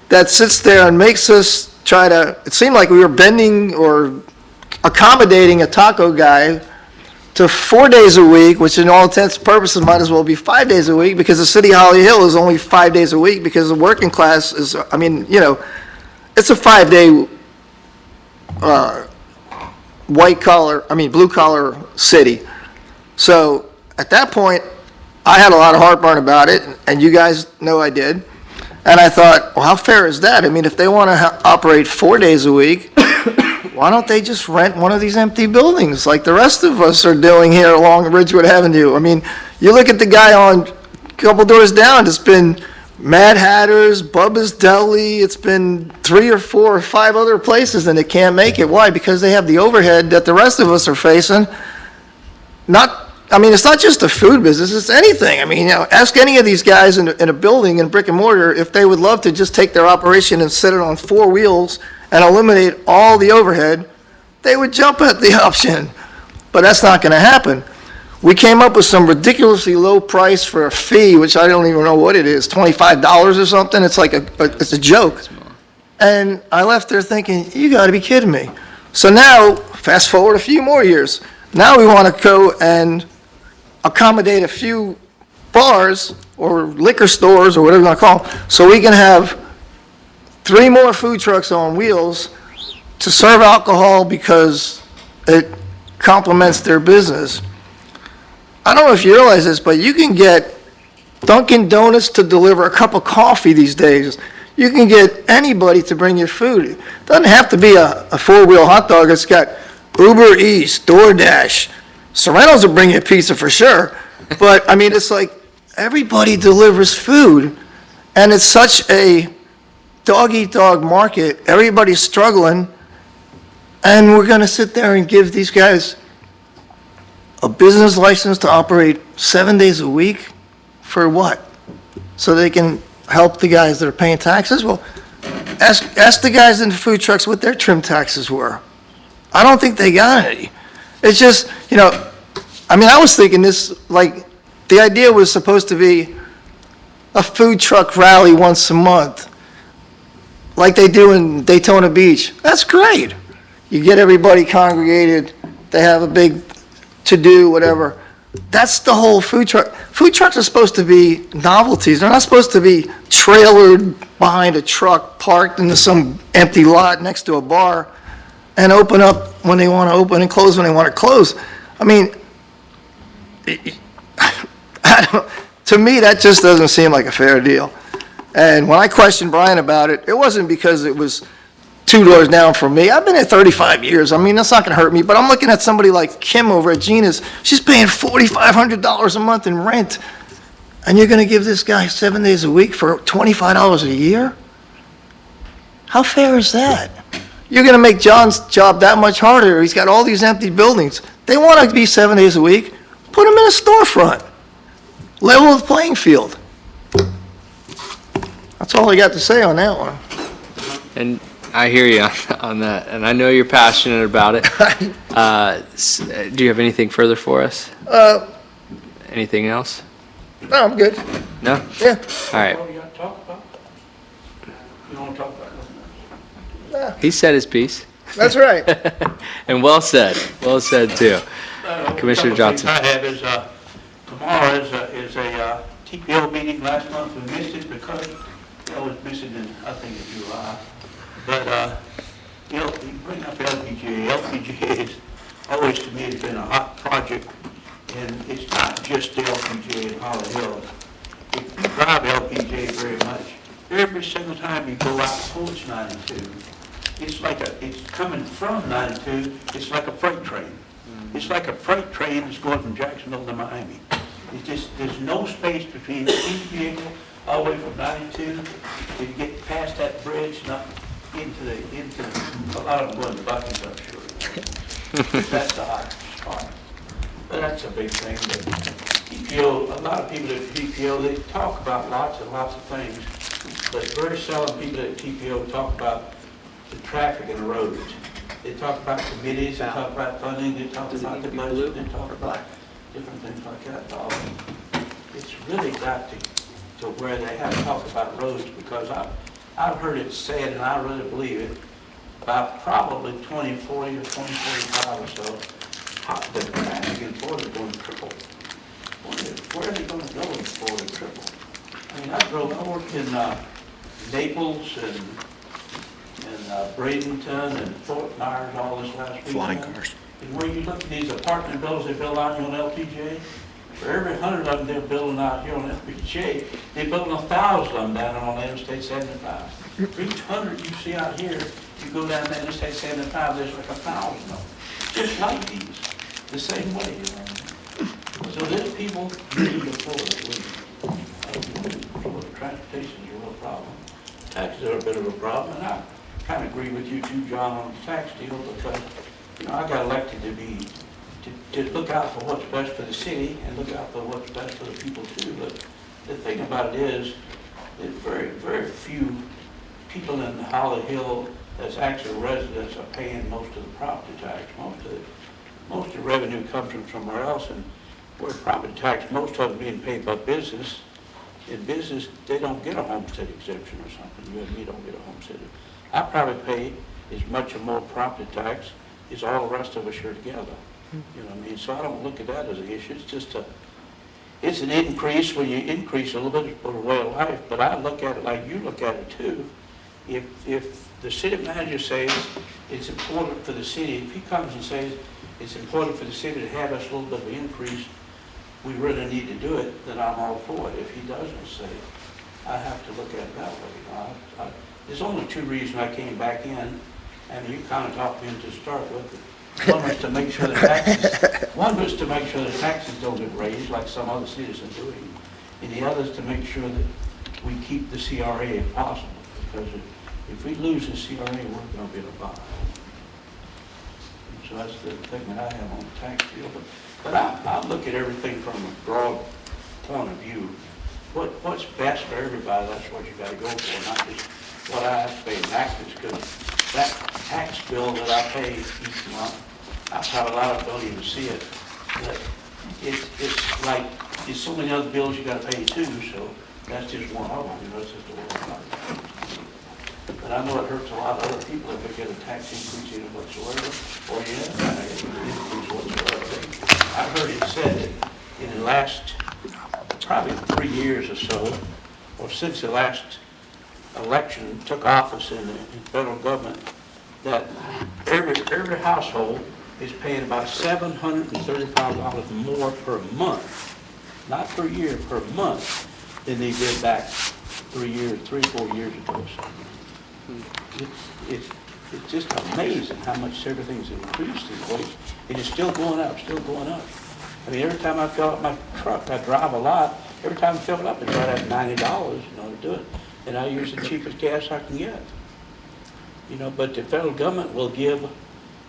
that sits there and makes us try to, it seemed like we were bending or accommodating a taco guy to 4 days a week, which in all intents and purposes might as well be 5 days a week, because the city of Holly Hill is only 5 days a week, because the working class is, I mean, you know, it's a 5-day blue collar city. So at that point, I had a lot of heartburn about it, and you guys know I did. And I thought, well, how fair is that? I mean, if they want to operate 4 days a week, why don't they just rent one of these empty buildings like the rest of us are doing here along Ridgewood Avenue? I mean, you look at the guy on a couple doors down, it's been Mad Hatter's, Bubba's Deli, it's been 3 or 4 or 5 other places, and they can't make it. Why? Because they have the overhead that the rest of us are facing. I mean, it's not just the food business, it's anything. I mean, you know, ask any of these guys in a building in brick and mortar if they would love to just take their operation and set it on 4 wheels and eliminate all the overhead, they would jump at the option. But that's not going to happen. We came up with some ridiculously low price for a fee, which I don't even know what it is, $25 or something. It's like it's a joke. And I left there thinking, you got to be kidding me. So now, fast forward a few more years. Now we want to go and accommodate a few bars or liquor stores or whatever you want to call them, so we can have 3 more food trucks on wheels to serve alcohol because it complements their business. I don't know if you realize this, but you can get Dunkin' Donuts to deliver a cup of coffee these days. You can get anybody to bring your food. It doesn't have to be a 4-wheel hot dog. It's got Uber Eats, DoorDash. Sorrento's will bring you a pizza for sure. But, I mean, it's like everybody delivers food, and it's such a dog-eat-dog market. Everybody's struggling, and we're going to sit there and give these guys a business license to operate 7 days a week for what? So they can help the guys that are paying taxes? Well, ask the guys in the food trucks what their trim taxes were. I don't think they got any. It's just, you know, I mean, I was thinking this, like, the idea was supposed to be a food truck rally once a month, like they do in Daytona Beach. That's great. You get everybody congregated, they have a big to-do, whatever. That's the whole food truck. Food trucks are supposed to be novelties. They're not supposed to be trailered behind a truck parked into some empty lot next to a bar and open up when they want to open and close when they want to close. I mean, to me, that just doesn't seem like a fair deal. And when I questioned Brian about it, it wasn't because it was 2 doors down from me. I've been here 35 years. I mean, that's not going to hurt me. But I'm looking at somebody like Kim over at Gina's. She's paying $4,500 a month in rent. And you're going to give this guy 7 days a week for $25 a year? How fair is that? You're going to make John's job that much harder. He's got all these empty buildings. They want to be 7 days a week. Put them in a storefront. Level the playing field. That's all I got to say on that one. And I hear you on that, and I know you're passionate about it. Do you have anything further for us? Anything else? No, I'm good. No? Yeah. All right. What do you got to talk about? You don't want to talk about nothing He said his piece. That's right. And well said. Well said, too. else. Commissioner Johnson. I have is, tomorrow is a TPO meeting. Last month we missed it because I was missing in, I think, in July. But, you bring up LPGA. LPGA is always, to me, has been a hot project. And it's not just the LPGA in Holly Hill. If you drive LPGA very much, every single time you go out towards 92, it's like it's coming from 92, it's like a freight train. It's like a freight train that's going from Jacksonville to Miami. It's just, there's no space between each vehicle all the way from 92 to get past that bridge and up into a lot of them going to Bucky's, I'm sure. That's the hottest spot. But that's a big thing. But TPO, a lot of people at TPO, they talk about lots and lots of things, but very seldom people at TPO talk about the traffic and the roads. They talk about committees, they talk about funding, they talk about the budget, they talk about different things like that. It's really got to where they have to talk about roads, because I've heard it said, and I really believe it, about probably 2040 or 2045 or so, the traffic in Florida is going to triple. Where are they going to go in Florida triple? I mean, I worked in Naples and Bradenton and Fort Myers all this last week. Flying cars. And where you look at these apartment buildings they build out here on LPGA, for every 100 of them they're building out here on LPGA, they're building 1,000 of them down on Interstate 75. For each 100 you see out here, you go down to Interstate 75, there's like 1,000 of them. Just like these, the same way. So there's people need to Florida. Florida transportation is a real problem. Taxes are a bit of a problem, and I kind of agree with you too, John, on the tax deal, because, I got elected to look out for what's best for the city and look out for what's best for the people too. But the thing about it is, there's very, very few people in Holly Hill that's actually residents are paying most of the property tax. Most of the revenue comes from somewhere else, and where property tax, most of it being paid by business. In business, they don't get a homestead exemption or something. You and me don't get a homestead. I probably pay as much or more property tax as all the rest of us here together. You know what I mean? So I don't look at that as an issue. It's just it's an increase when you increase a little bit of the way of life, but I look at it like you look at it too. If the city manager says it's important for the city, if he comes and says it's important for the city to have us a little bit of an increase, we really need to do it, then I'm all for it. If he doesn't say, I have to look at it that way. There's only two reasons I came back in, and you kind of talked me into start with. One was to make sure the taxes don't get raised like some other cities are doing, and the other is to make sure that we keep the CRA if possible, because if we lose the CRA, we're going to be in a bind. So that's the thing that I have on the tax deal. But I look at everything from a broad point of view. What's best for everybody, that's what you got to go for, not just what I have to pay in taxes, because that tax bill that I pay each month, I have a lot of ability to see it. But it's like, there's so many other bills you got to pay too, so that's just one of them, it's just a little bit. But I know it hurts a lot of other people if they get a tax increase either whatsoever, or an increase whatsoever. I've heard it said that in the last probably 3 years or so, or since the last election took office in the federal government, that every household is paying about $735 more per month, not per year, per month, than they did back 4 years ago. So it's just amazing how much everything's increased these days. It is still going up, still going up. I mean, every time I fill up my truck, I drive a lot. Every time I fill it up, it's right at $90, to do it. And I use the cheapest gas I can get. But the federal government will give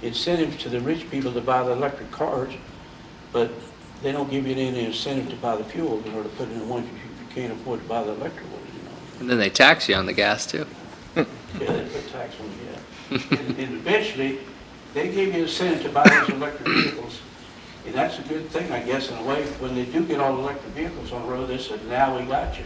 incentives to the rich people to buy the electric cars, but they don't give you any incentive to buy the fuel in order to put in the ones you can't afford to buy the electric ones. And then they tax you on the gas, too. Yeah, they put tax on you, yeah. And eventually, they give you incentive to buy those electric vehicles, And that's a good thing, I guess, in a way. When they do get all the electric vehicles on the road, they said, now we got you.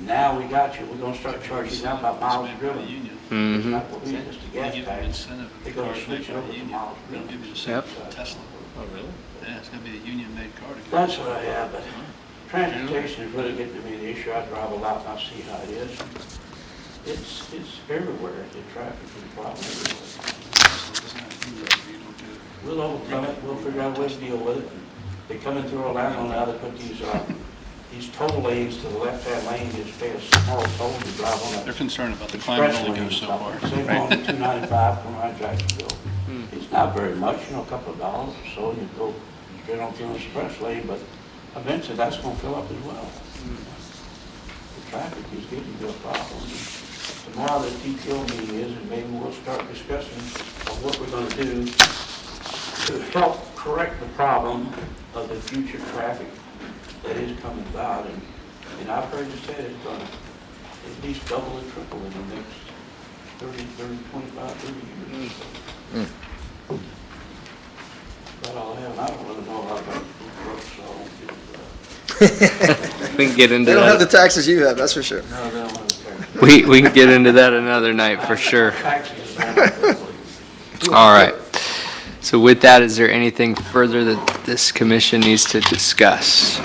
Now we got you. We're gonna start charging you now by miles driven. It's not what we just a gas tax. They're gonna switch over to miles driven. Yep. Tesla. Oh, really? Yeah, it's gonna be a union-made car. That's what I have, but transportation is really getting to be the issue. I drive a lot and I see how it is. It's everywhere. The traffic is a problem everywhere. We'll overcome it. We'll figure out a way to deal with it. They're coming through Orlando now. They put these toll lanes to the left-hand lane, just pay a small toll to drive on that. They're concerned about the climate express only lane goes so and far. stuff. Same on 295 from around Jacksonville. It's not very much, a couple of dollars or so, and you go straight on through the express lane, but eventually that's gonna fill up as well. The traffic is getting to be a problem. Tomorrow the TTO meeting is, and maybe we'll start discussing of what we're gonna do to help correct the problem of the future traffic that is coming about. And I've heard you say it's gonna at least double and triple in the next 25, 30 years. But I'll have, I don't really know a lot about food trucks, so I won't get into that. We can get into They don't have the that. taxes you have, that's for sure. No, they don't have to. We can get into that another night for sure. Taxes. All right. So with that, is there anything further that this commission needs to discuss?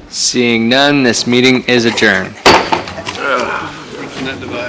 Seeing none, this meeting is adjourned. Net divide.